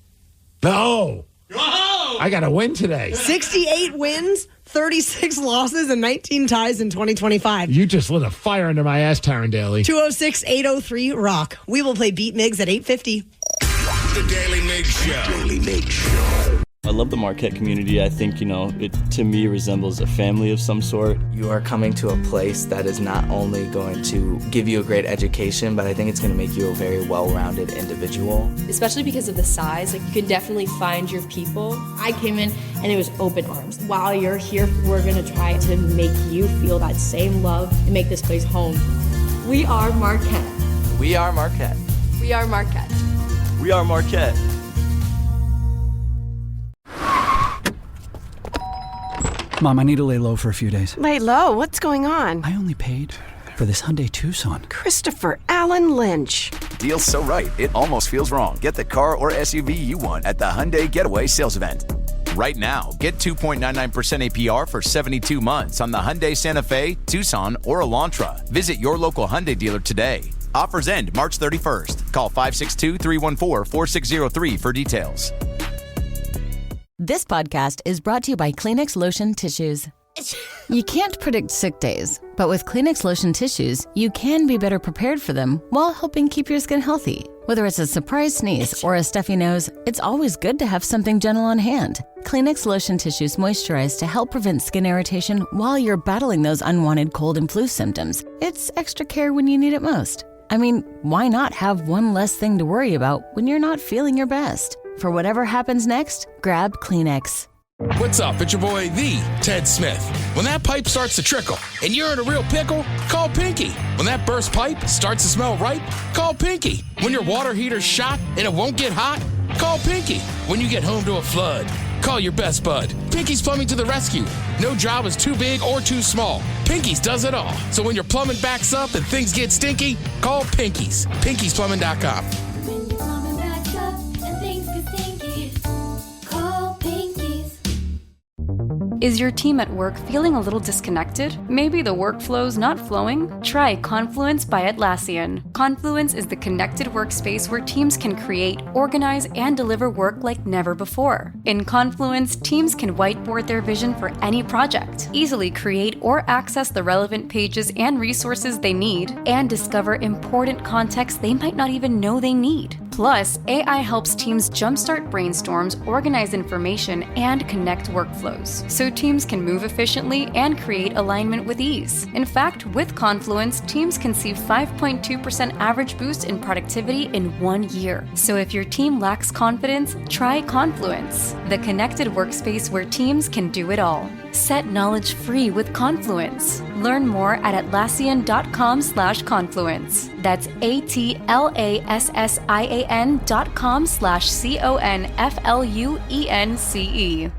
No. Whoa! I got to win today. 68 wins, 36 losses, and 19 ties in 2025. You just lit a fire under my ass, Taryn Daly. 206-803-ROCK. We will play Beat Migs at 8:50. The Daily Migs Show. Daily Migs Show. I love the Marquette community. I think, it to me resembles a family of some sort. You are coming to a place that is not only going to give you a great education, but I think it's going to make you a very well-rounded individual. Especially because of the size, you can definitely find your people. I came in and it was open arms. While you're here, we're going to try to make you feel that same love and make this place home. We are Marquette. We are Marquette. We are Marquette. We are Marquette. Mom, I need to lay low for a few days. Lay low? What's going on? I only paid for this Hyundai Tucson. Christopher Allen Lynch. Deal's so right, it almost feels wrong. Get the car or SUV you want at the Hyundai Getaway Sales Event. Right now, get 2.99% APR for 72 months on the Hyundai Santa Fe, Tucson, or Elantra. Visit your local Hyundai dealer today. Offers end March 31st. Call 562-314-4603 for details. This podcast is brought to you by Kleenex Lotion Tissues. You can't predict sick days, but with Kleenex Lotion Tissues, you can be better prepared for them while helping keep your skin healthy. Whether it's a surprise sneeze or a stuffy nose, it's always good to have something gentle on hand. Kleenex Lotion Tissues moisturize to help prevent skin irritation while you're battling those unwanted cold and flu symptoms. It's extra care when you need it most. I mean, why not have one less thing to worry about when you're not feeling your best? For whatever happens next, grab Kleenex. What's up? It's your boy, the Ted Smith. When that pipe starts to trickle and you're in a real pickle, call Pinky. When that burst pipe starts to smell right, call Pinky. When your water heater's shot and it won't get hot, call Pinky. When you get home to a flood, call your best bud. Pinky's Plumbing to the rescue. No job is too big or too small. Pinky's does it all. So when your plumbing backs up and things get stinky, call Pinky's. Pinky'sPlumbing.com. Is your team at work feeling a little disconnected? Maybe the workflow's not flowing? Try Confluence by Atlassian. Confluence is the connected workspace where teams can create, organize, and deliver work like never before. In Confluence, teams can whiteboard their vision for any project, easily create or access the relevant pages and resources they need, and discover important context they might not even know they need. Plus, AI helps teams jumpstart brainstorms, organize information, and connect workflows, so teams can move efficiently and create alignment with ease. In fact, with Confluence, teams can see 5.2% average boost in productivity in 1 year. So if your team lacks confidence, try Confluence, the connected workspace where teams can do it all. Set knowledge free with Confluence. Learn more at Atlassian.com/confluence. That's ATLASSIAN.com/CONFLUENCE.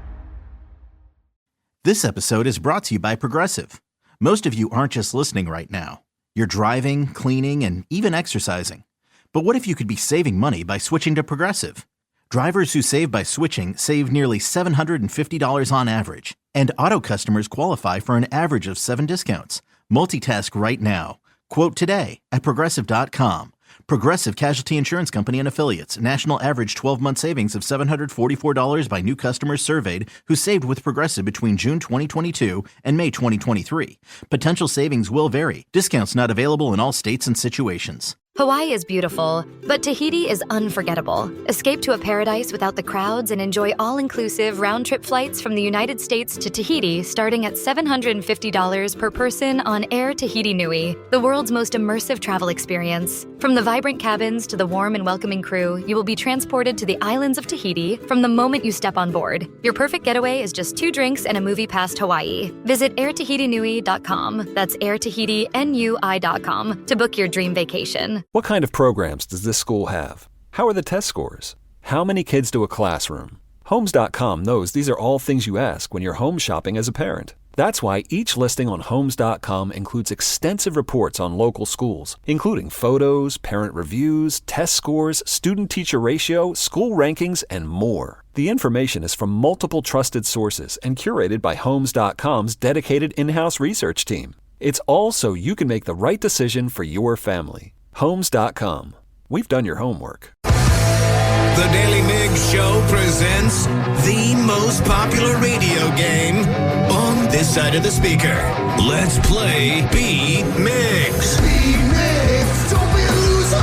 This episode is brought to you by Progressive. Most of you aren't just listening right now. You're driving, cleaning, and even exercising. But what if you could be saving money by switching to Progressive? Drivers who save by switching save nearly $750 on average. And auto customers qualify for an average of 7 discounts. Multitask right now. Quote today at Progressive.com. Progressive Casualty Insurance Company and Affiliates. National average 12-month savings of $744 by new customers surveyed who saved with Progressive between June 2022 and May 2023. Potential savings will vary. Discounts not available in all states and situations. Hawaii is beautiful, but Tahiti is unforgettable. Escape to a paradise without the crowds and enjoy all-inclusive round-trip flights from the United States to Tahiti starting at $750 per person on Air Tahiti Nui, the world's most immersive travel experience. From the vibrant cabins to the warm and welcoming crew, you will be transported to the islands of Tahiti from the moment you step on board. Your perfect getaway is just 2 drinks and a movie past Hawaii. Visit airtahitinui.com, that's airtahitinui.com, to book your dream vacation. What kind of programs does this school have? How are the test scores? How many kids do a classroom? Homes.com knows these are all things you ask when you're home shopping as a parent. That's why each listing on Homes.com includes extensive reports on local schools, including photos, parent reviews, test scores, student-teacher ratio, school rankings, and more. The information is from multiple trusted sources and curated by Homes.com's dedicated in-house research team. It's all so you can make the right decision for your family. Homes.com. We've done your homework. The Daily Migs Show presents the most popular radio game on this side of the speaker. Let's play Be Migs. Be Migs, don't be a loser.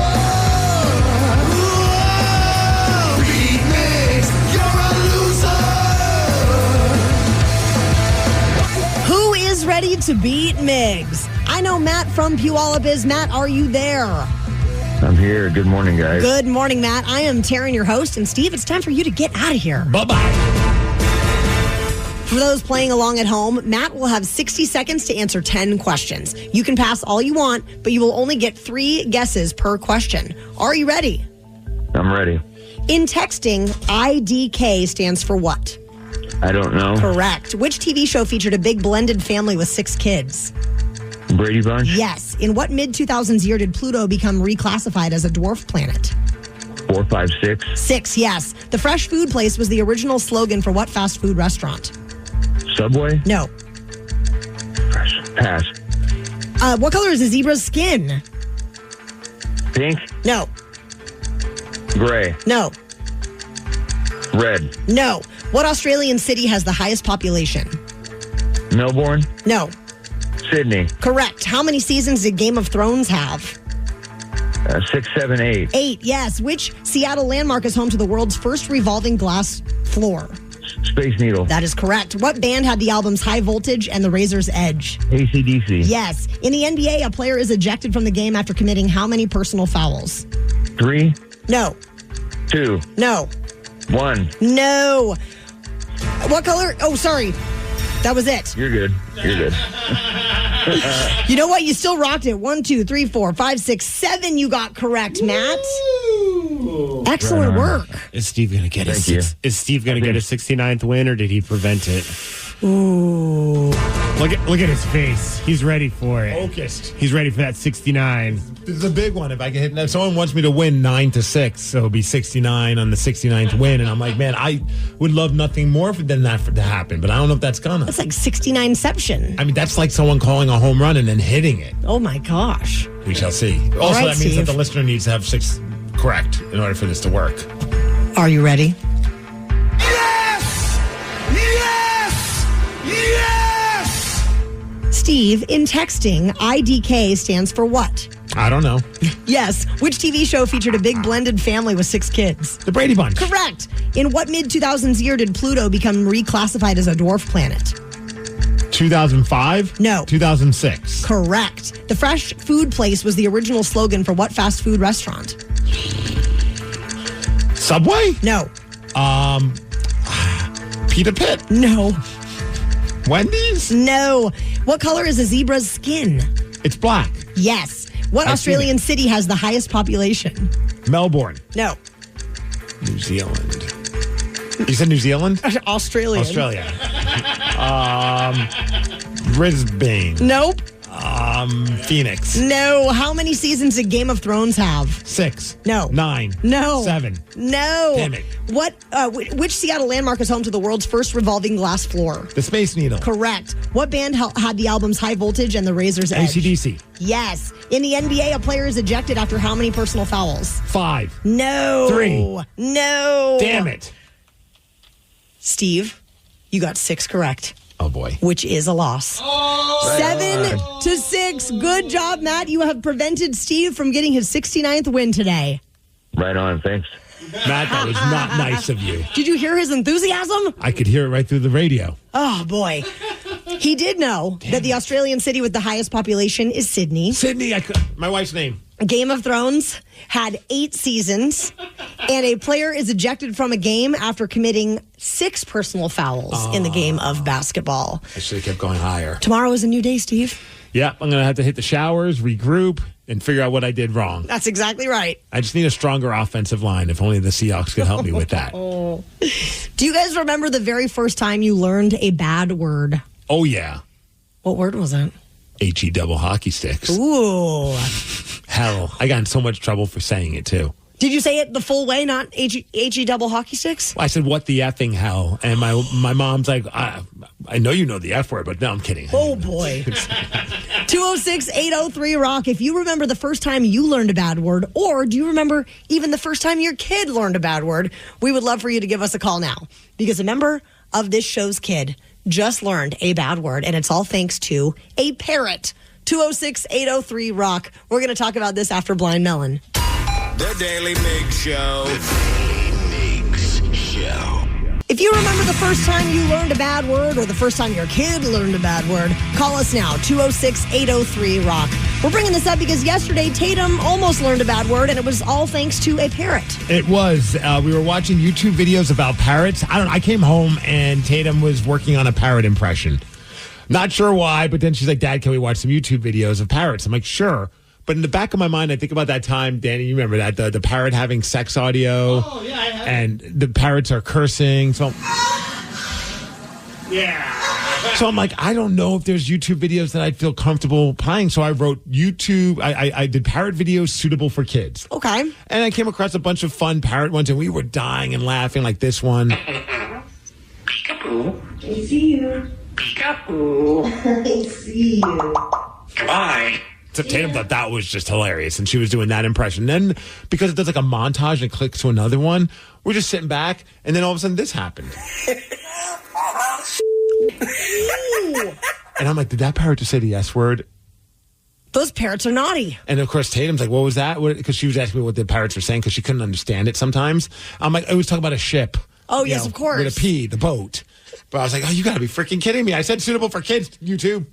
Whoa. Be Migs, you're a loser. Who is ready to beat Migs? I know Matt from Puyallup is. Matt, are you there? I'm here. Good morning, guys. Good morning, Matt. I am Taryn, your host, and Steve, it's time for you to get out of here. Bye-bye. For those playing along at home, Matt will have 60 seconds to answer 10 questions. You can pass all you want, but you will only get 3 guesses per question. Are you ready? I'm ready. In texting, IDK stands for what? I don't know. Correct. Which TV show featured a big blended family with 6 kids? Brady Bunch? Yes. In what mid-2000s year did Pluto become reclassified as a dwarf planet? 4, 5, 6. 6, yes. The fresh food place was the original slogan for what fast food restaurant? Subway? No. Pass. What color is a zebra's skin? Pink? No. Gray. No. Red. No. What Australian city has the highest population? Melbourne. No. Sydney. Correct. How many seasons did Game of Thrones have? 6, 7, 8. 8, yes. Which Seattle landmark is home to the world's first revolving glass floor? Space Needle. That is correct. What band had the albums High Voltage and The Razor's Edge? AC/DC. Yes. In the NBA, a player is ejected from the game after committing how many personal fouls? 3. No. 2. No. 1. No. What color? Oh, sorry. That was it. You're good. You're good. You know what? You still rocked it. 1, 2, 3, 4, 5, 6, 7 you got correct, Matt. Excellent work. Is Steve going to get Thank you. Is Steve going to get a 69th win, or did he prevent it? Ooh. Look at his face. He's ready for it. Focused. He's ready for that 69. This is a big one. If I can hit, if someone wants me to win 9-6, so it'll be 69 on the 69th win, and I'm like, man, I would love nothing more than that to happen, but I don't know if that's gonna. That's like 69ception. I mean, that's like someone calling a home run and then hitting it. Oh my gosh. We shall see. Also, right, that means Steve. that the listener needs to have 6 correct in order for this to work. Are you ready? Yes! Yes! Yes! Steve, in texting, IDK stands for what? I don't know. Yes. Which TV show featured a big blended family with 6 kids? The Brady Bunch. Correct. In what mid-2000s year did Pluto become reclassified as a dwarf planet? 2005? No. 2006. Correct. The fresh food place was the original slogan for what fast food restaurant? Subway? No. Pita Pit? No. Wendy's? No. What color is a zebra's skin? It's black. Yes. What I've Australian city has the highest population? Melbourne. No. New Zealand. You said New Zealand? Australia. Australia. Brisbane. Nope. Phoenix. No. How many seasons did Game of Thrones have? 6. No. 9. No. 7. No. Damn it. What? Which Seattle landmark is home to the world's first revolving glass floor? The Space Needle. Correct. What band had the albums High Voltage and The Razor's Edge? AC/DC. Yes. In the NBA, a player is ejected after how many personal fouls? 5. No. 3. No. Damn it. Steve, you got 6 correct. Oh, boy. Which is a loss. 7-6. Good job, Matt. You have prevented Steve from getting his 69th win today. Right on. Thanks. Matt, that was not nice of you. Did you hear his enthusiasm? I could hear it right through the radio. Oh, boy. He did know that the Australian city with the highest population is Sydney. Sydney, my wife's name. Game of Thrones had 8 seasons, and a player is ejected from a game after committing 6 personal fouls in the game of basketball. I should have kept going higher. Tomorrow is a new day, Steve. Yeah, I'm going to have to hit the showers, regroup, and figure out what I did wrong. That's exactly right. I just need a stronger offensive line. If only the Seahawks could help me with that. Oh. Do you guys remember the very first time you learned a bad word? Oh, yeah. What word was it? HE double hockey sticks. Ooh. Hell, I got in so much trouble for saying it, too. Did you say it the full way, not HE double hockey sticks? I said, what the effing hell? And my mom's like, I know you know the F word, but no, I'm kidding. Oh, boy. 206-803-ROCK. If you remember the first time you learned a bad word, or do you remember even the first time your kid learned a bad word, we would love for you to give us a call now. Because a member of this show's kid just learned a bad word, and it's all thanks to a parrot. 206-803-ROCK. We're going to talk about this after Blind Melon. The Daily Migs Show. The Daily Migs Show. If you remember the first time you learned a bad word or the first time your kid learned a bad word, call us now, 206-803-ROCK. We're bringing this up because yesterday Tatum almost learned a bad word, and it was all thanks to a parrot. It was. We were watching YouTube videos about parrots. I came home and Tatum was working on a parrot impression. Not sure why, but then she's like, Dad, can we watch some YouTube videos of parrots? I'm like, sure. But in the back of my mind, I think about that time, Danny, you remember that, the parrot having sex audio. Oh, yeah, I have. And the parrots are cursing. So, yeah. So I'm like, I don't know if there's YouTube videos that I'd feel comfortable playing. So I wrote YouTube. I did parrot videos suitable for kids. Okay. And I came across a bunch of fun parrot ones, and we were dying and laughing, like this one. Peekaboo. I see you. Peekaboo. I see you. Goodbye. Tatum thought that was just hilarious, and she was doing that impression. Then, because it does like a montage and it clicks to another one, we're just sitting back, and then all of a sudden this happened. And I'm like, did that parrot just say the S word? Those parrots are naughty. And of course, Tatum's like, what was that? Because she was asking me what the parrots were saying because she couldn't understand it sometimes. I'm like, I was talking about a ship. Oh, yes, of course. With a P, the boat. But I was like, oh, you got to be freaking kidding me. I said suitable for kids, YouTube.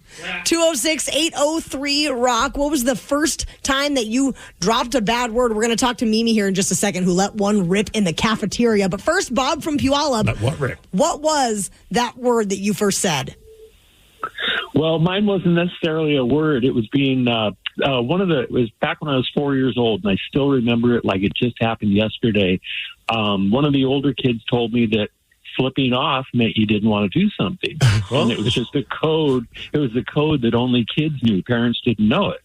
206-803-ROCK. What was the first time that you dropped a bad word? We're going to talk to Mimi here in just a second, who let one rip in the cafeteria. But first, Bob from Puyallup. Let what rip? What was that word that you first said? Well, mine wasn't necessarily a word. It was being it was back when I was 4 years old, and I still remember it like it just happened yesterday. One of the older kids told me that flipping off meant you didn't want to do something. And it was just a code. It was the code that only kids knew. Parents didn't know it.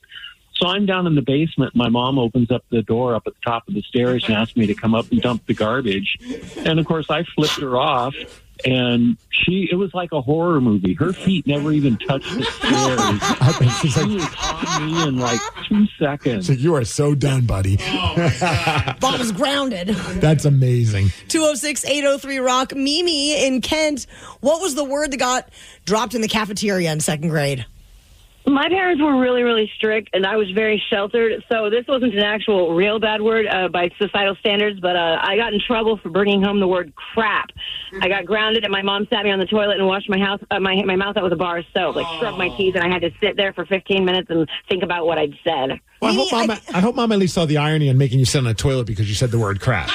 So I'm down in the basement. My mom opens up the door up at the top of the stairs and asks me to come up and dump the garbage. And, of course, I flipped her off. And it was like a horror movie. Her feet never even touched the stairs. She was on me in like 2 seconds. So you are so done, buddy. Bob is grounded. That's amazing. 206-803-ROCK. Mimi in Kent, what was the word that got dropped in the cafeteria in second grade? My parents were really, really strict, and I was very sheltered. So this wasn't an actual real bad word by societal standards, but I got in trouble for bringing home the word crap. I got grounded, and my mom sat me on the toilet and washed my mouth out with a bar of soap, like scrubbed my teeth, and I had to sit there for 15 minutes and think about what I'd said. Well, I hope Mom at least saw the irony in making you sit on a toilet because you said the word crap.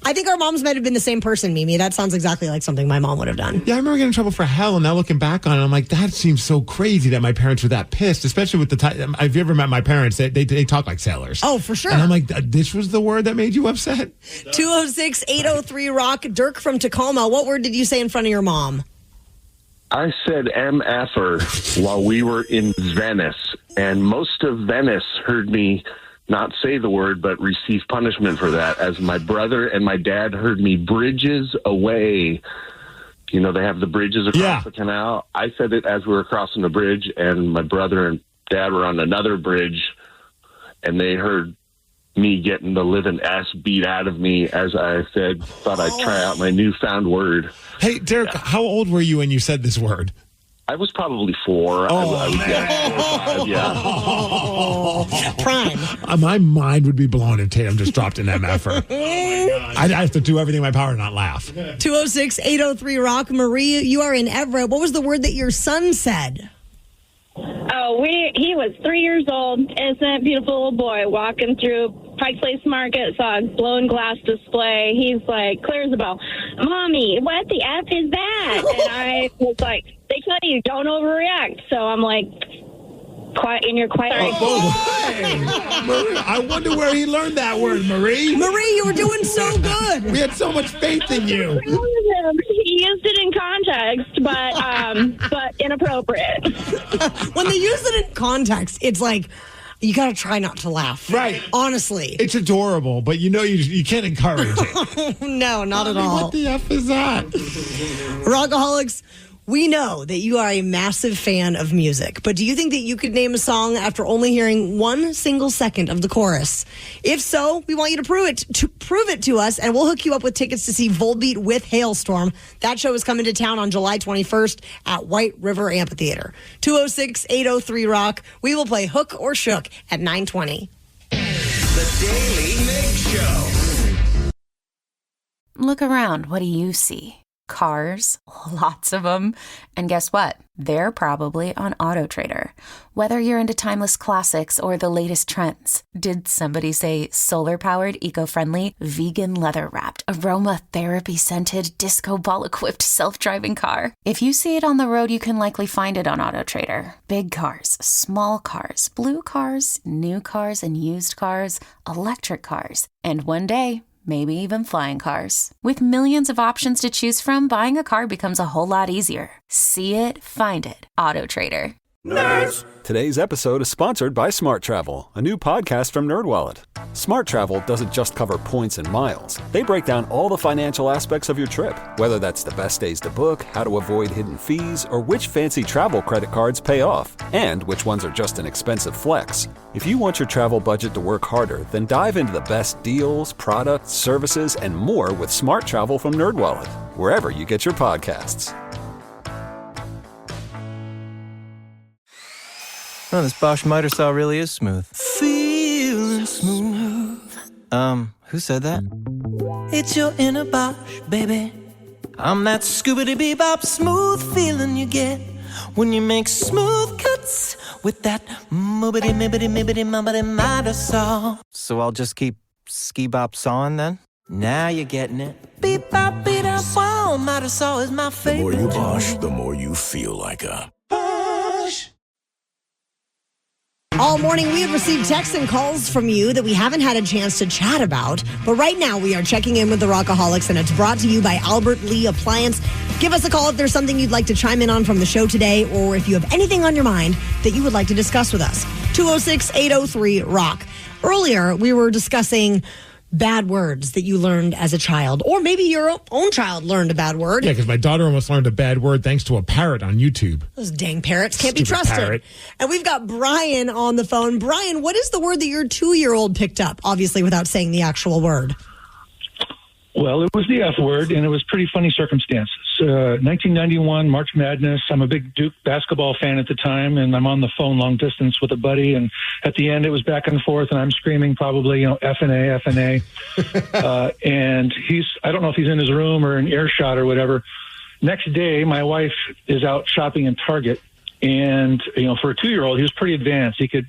I think our moms might have been the same person, Mimi. That sounds exactly like something my mom would have done. Yeah, I remember getting in trouble for hell, and now looking back on it, I'm like, that seems so crazy that my parents were that pissed, especially with the time. Have you ever met my parents? They talk like sailors. Oh, for sure. And I'm like, this was the word that made you upset? 206-803-ROCK. Dirk from Tacoma, what word did you say in front of your mom? I said MFer while we were in Venice, and most of Venice heard me not say the word, but receive punishment for that, as my brother and my dad heard me bridges away. You know, they have the bridges across the canal. I said it as we were crossing the bridge, and my brother and dad were on another bridge, and they heard me getting the living ass beat out of me as I thought I'd try out my newfound word. Hey, Derek, how old were you when you said this word? I was probably 4. I would guess 4 or 5, yeah. Prime. My mind would be blown if Tatum just dropped an MFer. I'd have to do everything in my power to not laugh. 206-803-ROCK. Marie, you are in Everett. What was the word that your son said? Oh, he was 3 years old, innocent, beautiful little boy, walking through Pike Place Market, saw a blown glass display. He's like, clear as a bell, Mommy, what the F is that? And I was like, they tell you, don't overreact. So I'm like, quiet in your quiet. Marie, I wonder where he learned that word, Marie. Marie, you were doing so good. We had so much faith in you. He used it in context, but inappropriate. When they use it in context, it's like, you got to try not to laugh. Right. Honestly. It's adorable, but you know you can't encourage it. No, not at all. What the F is that? Rockaholics, we know that you are a massive fan of music, but do you think that you could name a song after only hearing 1 single second of the chorus? If so, we want you to prove it to us, and we'll hook you up with tickets to see Volbeat with Hailstorm. That show is coming to town on July 21st at White River Amphitheater. 206-803-ROCK. We will play Hook or Shook at 9:20. The Daly Migs Show. Look around. What do you see? Cars, lots of them. And guess what? They're probably on AutoTrader. Whether you're into timeless classics or the latest trends. Did somebody say solar-powered, eco-friendly, vegan leather-wrapped, aromatherapy-scented, disco ball-equipped self-driving car? If you see it on the road, you can likely find it on AutoTrader. Big cars, small cars, blue cars, new cars and used cars, electric cars, and one day, maybe even flying cars. With millions of options to choose from, buying a car becomes a whole lot easier. See it, find it. AutoTrader. Nerds! Today's episode is sponsored by Smart Travel, a new podcast from NerdWallet. Smart Travel doesn't just cover points and miles. They break down all the financial aspects of your trip, whether that's the best days to book, how to avoid hidden fees, or which fancy travel credit cards pay off, and which ones are just an expensive flex. If you want your travel budget to work harder, then dive into the best deals, products, services, and more with Smart Travel from NerdWallet, wherever you get your podcasts. Oh, this Bosch miter saw really is smooth. Feeling smooth. Who said that? It's your inner Bosch, baby. I'm that scoobity-bebop smooth feeling you get when you make smooth cuts with that moobity-mibbity-mibbity-mubbity miter saw. So I'll just keep ski-bop sawing then? Now you're getting it. Beep-bop, beat-up, wow, miter saw is my favorite. The more you Bosch, the more you feel like a Bosch. All morning, we have received texts and calls from you that we haven't had a chance to chat about. But right now, we are checking in with the Rockaholics, and it's brought to you by Albert Lee Appliance. Give us a call if there's something you'd like to chime in on from the show today, or if you have anything on your mind that you would like to discuss with us. 206-803-ROCK. Earlier, we were discussing bad words that you learned as a child, or maybe your own child learned a bad word. Yeah, because my daughter almost learned a bad word thanks to a parrot on YouTube. Those dang parrots can't be Stupid trusted. parrot. And we've got Brian on the phone. Brian, what is the word that your 2-year-old picked up, obviously without saying the actual word? Well, it was the F word, and it was pretty funny circumstances. 1991, March Madness. I'm a big Duke basketball fan at the time, and I'm on the phone long distance with a buddy, and at the end it was back and forth, and I'm screaming probably, F and A, F and A. And I don't know if he's in his room or in earshot or whatever. Next day, my wife is out shopping in Target, and, for a 2-year-old, he was pretty advanced. He could,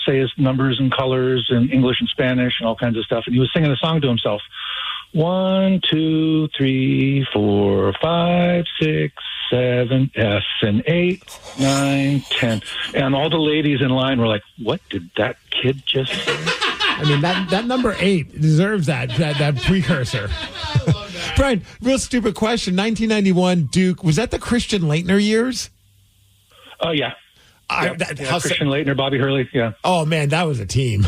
say his numbers and colors and English and Spanish and all kinds of stuff, and he was singing a song to himself. 1, 2, 3, 4, 5, 6, 7, F and 8, 9, 10. And all the ladies in line were like, what did that kid just say? I mean, that number 8 deserves that precursor. Brian, real stupid question. 1991, Duke, was that the Christian Laettner years? Oh, yeah. Christian Laettner, Bobby Hurley, yeah. Oh, man, that was a team.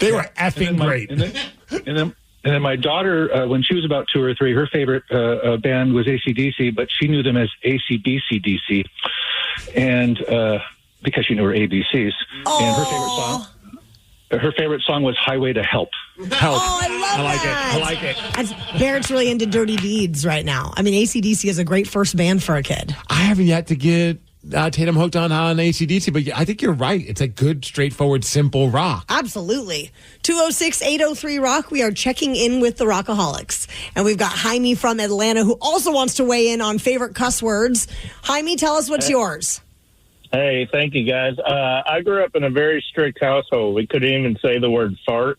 They were effing great. And then my daughter, when she was about 2 or 3, her favorite band was AC/DC, but she knew them as ACBCDC, and because she knew her ABCs. Aww. And her favorite song was "Highway to Help." Help! Oh, I love that. I like it. Barrett's really into Dirty Deeds right now. I mean, AC/DC is a great first band for a kid. I haven't yet to get Tatum hooked on AC/DC, but I think you're right. It's a good, straightforward, simple rock. Absolutely. 206-803-ROCK. We are checking in with the Rockaholics. And we've got Jaime from Atlanta who also wants to weigh in on favorite cuss words. Jaime, tell us what's yours. Hey, thank you, guys. I grew up in a very strict household. We couldn't even say the word fart.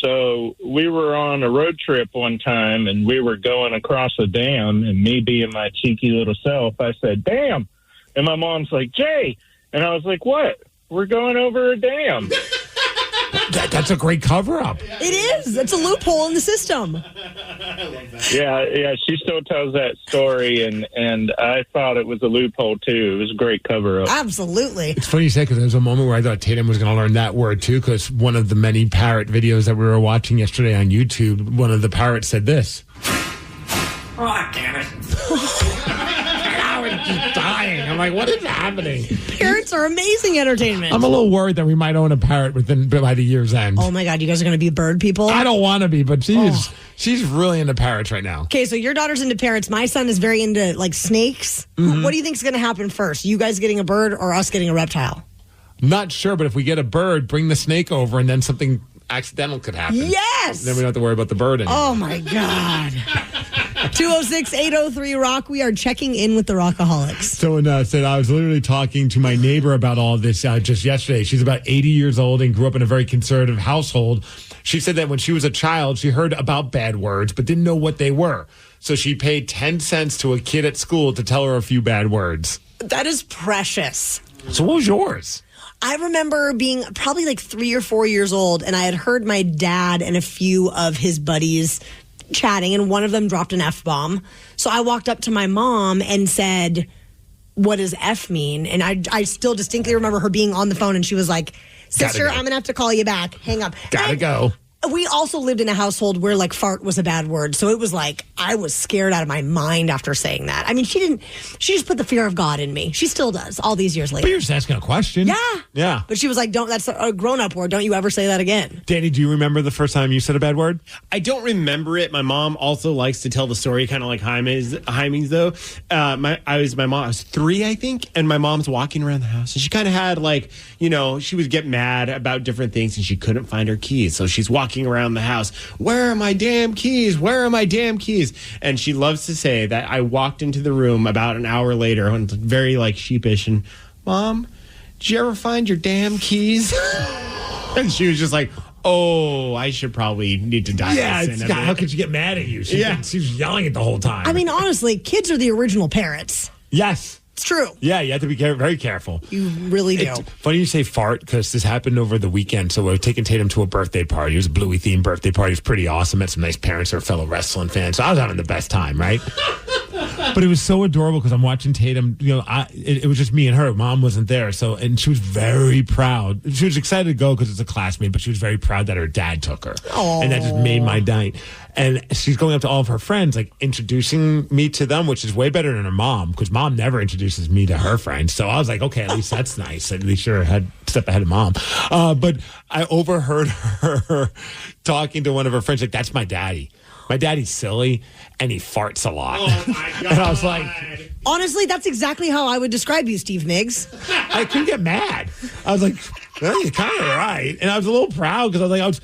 So we were on a road trip one time, and we were going across a dam, and me being my cheeky little self, I said, damn. And my mom's like, Jay. And I was like, what? We're going over a dam. That's a great cover-up. It is. It's a loophole in the system. Yeah, she still tells that story, and I thought it was a loophole, too. It was a great cover-up. Absolutely. It's funny you say, because there was a moment where I thought Tatum was going to learn that word, too, because one of the many parrot videos that we were watching yesterday on YouTube, one of the parrots said this. Oh, damn it. Just dying. I'm like, what is happening? Parrots are amazing entertainment. I'm a little worried that we might own a parrot by the year's end. Oh my God, you guys are going to be bird people? I don't want to be, but she's really into parrots right now. Okay, so your daughter's into parrots. My son is very into snakes. Mm-hmm. What do you think is going to happen first? You guys getting a bird or us getting a reptile? Not sure, but if we get a bird, bring the snake over and then something accidental could happen. Yes! Then we don't have to worry about the bird anymore. Oh my God. 206-803-ROCK. We are checking in with the Rockaholics. Someone said, I was literally talking to my neighbor about all this just yesterday. She's about 80 years old and grew up in a very conservative household. She said that when she was a child, she heard about bad words, but didn't know what they were. So she paid 10 cents to a kid at school to tell her a few bad words. That is precious. So what was yours? I remember being probably 3 or 4 years old, and I had heard my dad and a few of his buddies chatting, and one of them dropped an F-bomb. So I walked up to my mom and said, what does F mean? And I still distinctly remember her being on the phone and she was like, sister, I'm going to have to call you back. Hang up. Gotta go. We also lived in a household where like fart was a bad word. So it was like, I was scared out of my mind after saying that. I mean, she just put the fear of God in me. She still does all these years later. But you're just asking a question. Yeah. But she was like, that's a grown-up word. Don't you ever say that again. Danny, do you remember the first time you said a bad word? I don't remember it. My mom also likes to tell the story, kind of like Jaime's though. I was 3, I think, and my mom's walking around the house, and she kind of had like, she would get mad about different things, and she couldn't find her keys. So she's walking around the house. Where are my damn keys? Where are my damn keys? And she loves to say that I walked into the room about an hour later and very like sheepish and, Mom, did you ever find your damn keys? And she was just like, oh, I should probably need to dial this in. How could you get mad at you? She was yelling it the whole time. I mean, honestly, kids are the original parents. Yes. It's true. Yeah, you have to be very careful. You really do. It's funny you say fart because this happened over the weekend. So we were taking Tatum to a birthday party. It was a Bluey themed birthday party. It was pretty awesome. Met some nice parents who are fellow wrestling fans. So I was having the best time, right? But it was so adorable because I'm watching Tatum. It was just me and her. Mom wasn't there. And she was very proud. She was excited to go because it's a classmate, but she was very proud that her dad took her. Aww. And that just made my night. And she's going up to all of her friends, like introducing me to them, which is way better than her mom because mom never introduces me to her friends. So I was like, okay, at least that's nice. At least you're a step ahead of mom. But I overheard her talking to one of her friends, like, that's my daddy. My daddy's silly and he farts a lot. Oh my God. And I was like, honestly, that's exactly how I would describe you, Steve Migs. I couldn't get mad. I was like, well, you're kind of right. And I was a little proud because I was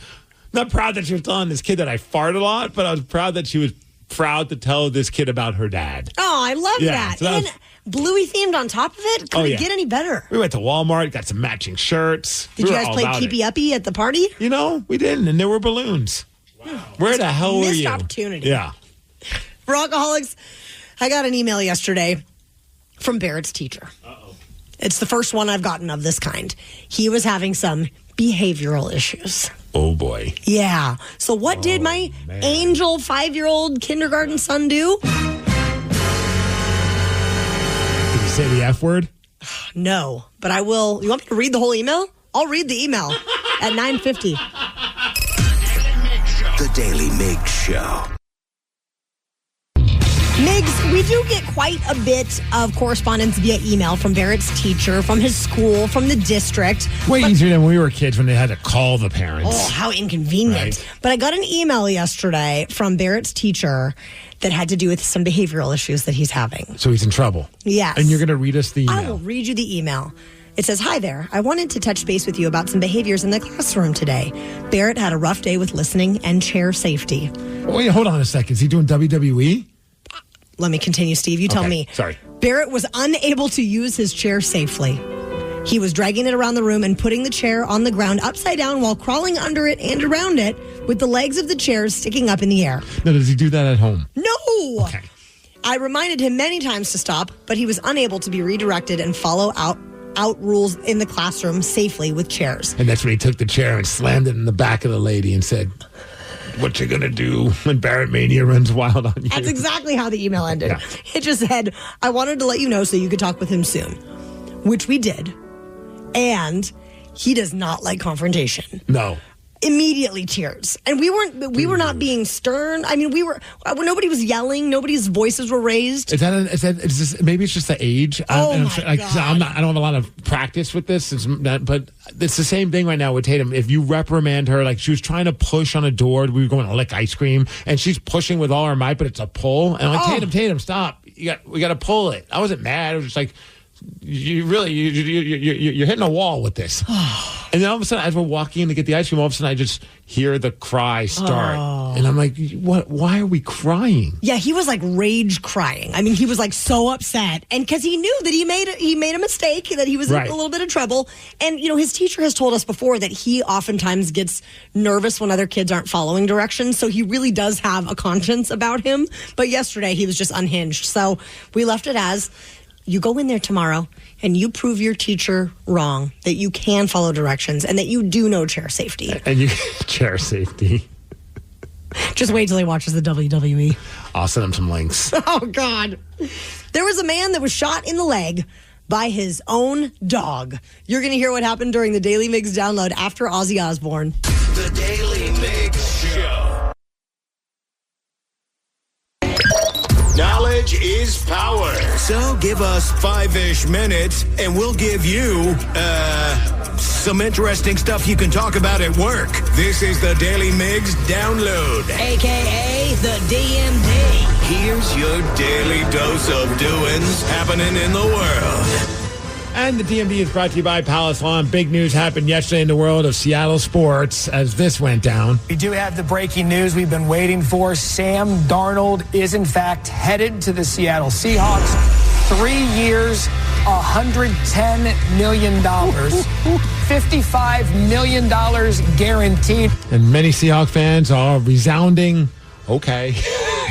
not proud that she was telling this kid that I fart a lot, but I was proud that she was proud to tell this kid about her dad. Oh, I love that. So and Bluey themed on top of it? Couldn't get any better. We went to Walmart, got some matching shirts. Did you guys play Keepy Uppy at the party? We didn't, and there were balloons. Wow. Where the hell were you? Missed opportunity. Yeah. For alcoholics, I got an email yesterday from Barrett's teacher. Uh-oh. It's the first one I've gotten of this kind. He was having some behavioral issues. Oh, boy. Yeah. So what did my angel 5-year-old kindergarten son do? Did he say the F word? No, but I will. You want me to read the whole email? I'll read the email at 9:50. The Daily Migs Show. Migs, we do get quite a bit of correspondence via email from Barrett's teacher, from his school, from the district. Way easier than when we were kids when they had to call the parents. Oh, how inconvenient. Right. But I got an email yesterday from Barrett's teacher that had to do with some behavioral issues that he's having. So he's in trouble. Yes. And you're going to read us the email. I will read you the email. It says, hi there. I wanted to touch base with you about some behaviors in the classroom today. Barrett had a rough day with listening and chair safety. Wait, hold on a second. Is he doing WWE? Let me continue, Steve. You tell me. Sorry. Barrett was unable to use his chair safely. He was dragging it around the room and putting the chair on the ground upside down while crawling under it and around it with the legs of the chairs sticking up in the air. Now, does he do that at home? No. Okay. I reminded him many times to stop, but he was unable to be redirected and follow out rules in the classroom safely with chairs. And that's when he took the chair and slammed it in the back of the lady and said, what you gonna do when Barrett Mania runs wild on you? That's exactly how the email ended. Yeah. It just said, I wanted to let you know so you could talk with him soon, which we did. And he does not like confrontation. No. Immediately tears. And we were not being stern. I mean, nobody was yelling. Nobody's voices were raised. Maybe it's just the age. Oh my God. I don't have a lot of practice with this, but it's the same thing right now with Tatum. If you reprimand her, like she was trying to push on a door, we were going to lick ice cream, and she's pushing with all her might, but it's a pull. And I'm like, Tatum, stop. We got to pull it. I wasn't mad. I was just like, you're hitting a wall with this. And then all of a sudden, as we're walking in to get the ice cream, all of a sudden I just hear the cry start. And I'm like, what? Why are we crying? Yeah, he was like rage crying. I mean, he was like so upset. And because he knew that he made a mistake, that he was in a little bit of trouble. And, his teacher has told us before that he oftentimes gets nervous when other kids aren't following directions. So he really does have a conscience about him. But yesterday, he was just unhinged. So we left it as, you go in there tomorrow and you prove your teacher wrong, that you can follow directions and that you do know chair safety. And you chair safety. Just wait till he watches the WWE. I'll send him some links. Oh, God. There was a man that was shot in the leg by his own dog. You're going to hear what happened during the Daily Migs download after Ozzy Osbourne. The Daily Migs Show. Knowledge is power. So give us 5-ish minutes and we'll give you, some interesting stuff you can talk about at work. This is the Daily Migs Download. AKA the DMD. Here's your daily dose of doings happening in the world. And the DMD is brought to you by Palace Lawn. Big news happened yesterday in the world of Seattle sports as this went down. We do have the breaking news we've been waiting for. Sam Darnold is, in fact, headed to the Seattle Seahawks. 3 years, $110 million. $55 million guaranteed. And many Seahawks fans are resounding, okay.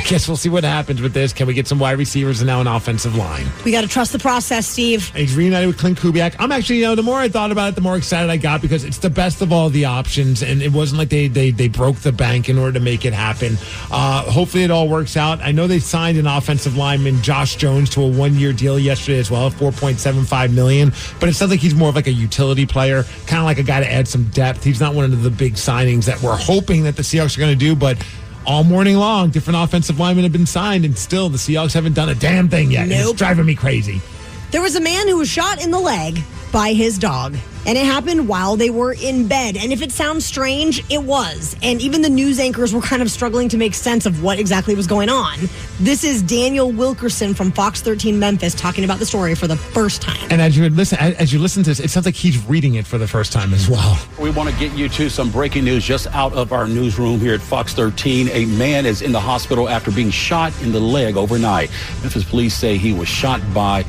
Guess we'll see what happens with this. Can we get some wide receivers and now an offensive line? We got to trust the process, Steve. He's reunited with Clint Kubiak. I'm actually, the more I thought about it, the more excited I got because it's the best of all the options, and it wasn't like they broke the bank in order to make it happen. Hopefully it all works out. I know they signed an offensive lineman, Josh Jones, to a 1-year deal yesterday as well, $4.75 million, but it sounds like he's more of like a utility player, kind of like a guy to add some depth. He's not one of the big signings that we're hoping that the Seahawks are going to do, but all morning long, different offensive linemen have been signed, and still the Seahawks haven't done a damn thing yet. Nope. It's driving me crazy. There was a man who was shot in the leg by his dog, and it happened while they were in bed. And if it sounds strange, it was. And even the news anchors were kind of struggling to make sense of what exactly was going on. This is Daniel Wilkerson from Fox 13 Memphis talking about the story for the first time. And as you listen to this, it sounds like he's reading it for the first time as well. We want to get you to some breaking news just out of our newsroom here at Fox 13. A man is in the hospital after being shot in the leg overnight. Memphis police say he was shot by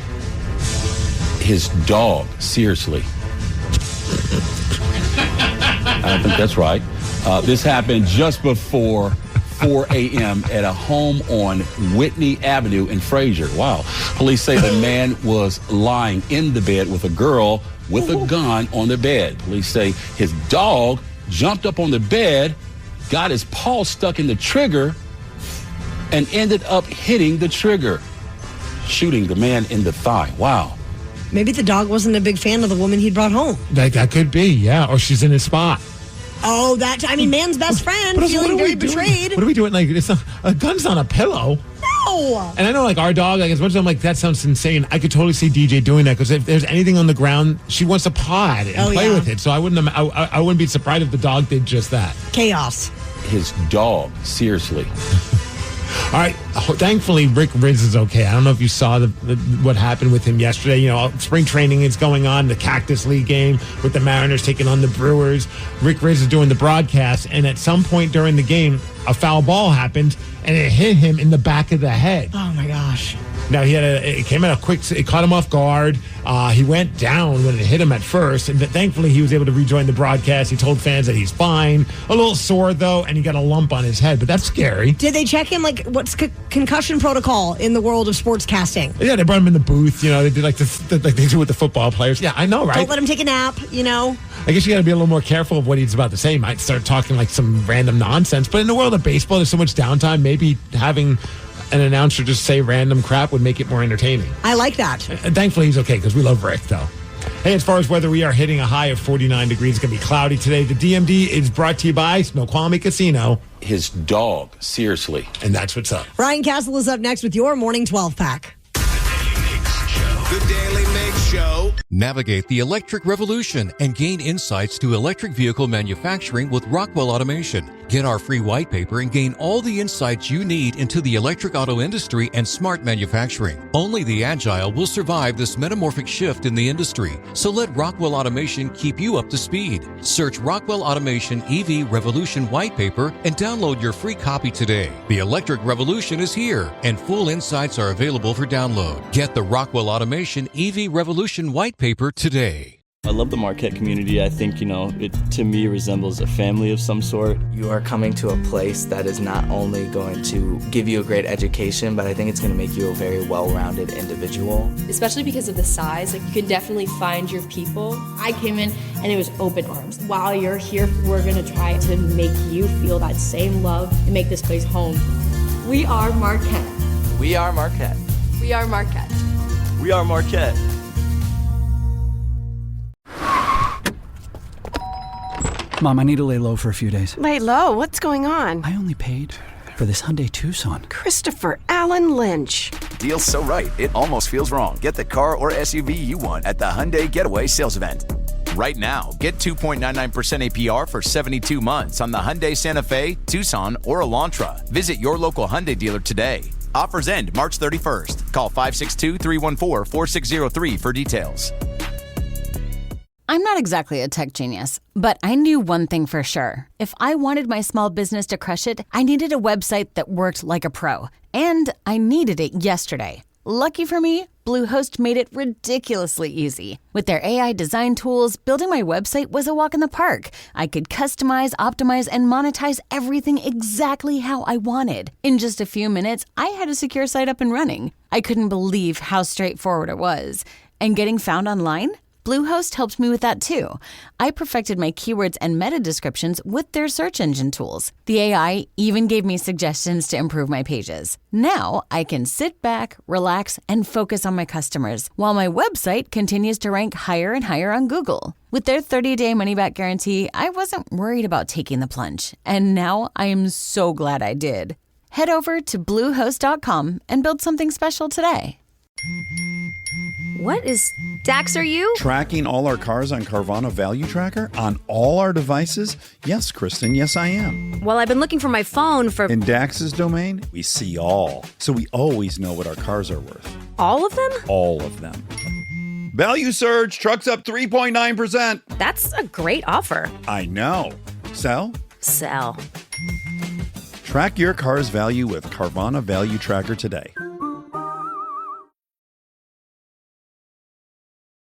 his dog. Seriously. I don't think that's right. This happened just before 4 a.m. at a home on Whitney Avenue in Fraser. Wow. Police say the man was lying in the bed with a girl with a gun on the bed. Police say his dog jumped up on the bed, got his paw stuck in the trigger, and ended up hitting the trigger, shooting the man in the thigh. Wow. Maybe the dog wasn't a big fan of the woman he'd brought home. That could be, yeah. Or she's in his spot. Oh, man's best friend feeling very betrayed. What are we doing? Like, a gun's on a pillow. No. And I know, like, our dog, like, as much as I'm like, that sounds insane, I could totally see DJ doing that because if there's anything on the ground, she wants to paw at it and play with it. So I wouldn't be surprised if the dog did just that. Chaos. His dog, seriously. All right. Thankfully, Rick Riz is okay. I don't know if you saw what happened with him yesterday. Spring training is going on, the Cactus League game with the Mariners taking on the Brewers. Rick Riz is doing the broadcast, and at some point during the game, a foul ball happened, and it hit him in the back of the head. Oh, my gosh. Now, it came at it caught him off guard. He went down when it hit him at first, and thankfully he was able to rejoin the broadcast. He told fans that he's fine. A little sore, though, and he got a lump on his head, but that's scary. Did they check him? Like, what's concussion protocol in the world of sports casting? Yeah, they brought him in the booth. They did like they do with the football players. Yeah, I know, right? Don't let him take a nap, I guess you got to be a little more careful of what he's about to say. He might start talking like some random nonsense, but in the world of baseball, there's so much downtime. Maybe having an announcer just say random crap would make it more entertaining. I like that. And thankfully, he's okay because we love Rick, though. Hey, as far as weather, we are hitting a high of 49 degrees. It's going to be cloudy today. The DMD is brought to you by Snoqualmie Casino. His dog, seriously. And that's what's up. Ryan Castle is up next with your morning 12-pack. The Daily Migs Show. Navigate the electric revolution and gain insights to electric vehicle manufacturing with Rockwell Automation. Get our free white paper and gain all the insights you need into the electric auto industry and smart manufacturing. Only the agile will survive this metamorphic shift in the industry. So let Rockwell Automation keep you up to speed. Search Rockwell Automation EV Revolution white paper and download your free copy today. The electric revolution is here and full insights are available for download. Get the Rockwell Automation EV Revolution white paper today. I love the Marquette community. I think, it to me resembles a family of some sort. You are coming to a place that is not only going to give you a great education, but I think it's going to make you a very well-rounded individual. Especially because of the size, you can definitely find your people. I came in and it was open arms. While you're here, we're going to try to make you feel that same love and make this place home. We are Marquette. We are Marquette. We are Marquette. We are Marquette. Mom, I need to lay low for a few days. Lay low? What's going on? I only paid for this Hyundai Tucson. Christopher Allen Lynch. Deal's so right, it almost feels wrong. Get the car or SUV you want at the Hyundai Getaway Sales Event. Right now, get 2.99% APR for 72 months on the Hyundai Santa Fe, Tucson, or Elantra. Visit your local Hyundai dealer today. Offers end March 31st. Call 562-314-4603 for details. I'm not exactly a tech genius, but I knew one thing for sure. If I wanted my small business to crush it, I needed a website that worked like a pro. And I needed it yesterday. Lucky for me, Bluehost made it ridiculously easy. With their AI design tools, building my website was a walk in the park. I could customize, optimize, and monetize everything exactly how I wanted. In just a few minutes, I had a secure site up and running. I couldn't believe how straightforward it was. And getting found online? Bluehost helped me with that too. I perfected my keywords and meta descriptions with their search engine tools. The AI even gave me suggestions to improve my pages. Now I can sit back, relax, and focus on my customers while my website continues to rank higher and higher on Google. With their 30-day money-back guarantee, I wasn't worried about taking the plunge. And now I am so glad I did. Head over to Bluehost.com and build something special today. What is... Dax, are you? Tracking all our cars on Carvana Value Tracker on all our devices? Yes, Kristen, yes, I am. Well, I've been looking for my phone for... In Dax's domain, we see all. So we always know what our cars are worth. All of them? All of them. Value surge, trucks up 3.9%. That's a great offer. I know. Sell? Sell. Track your car's value with Carvana Value Tracker today.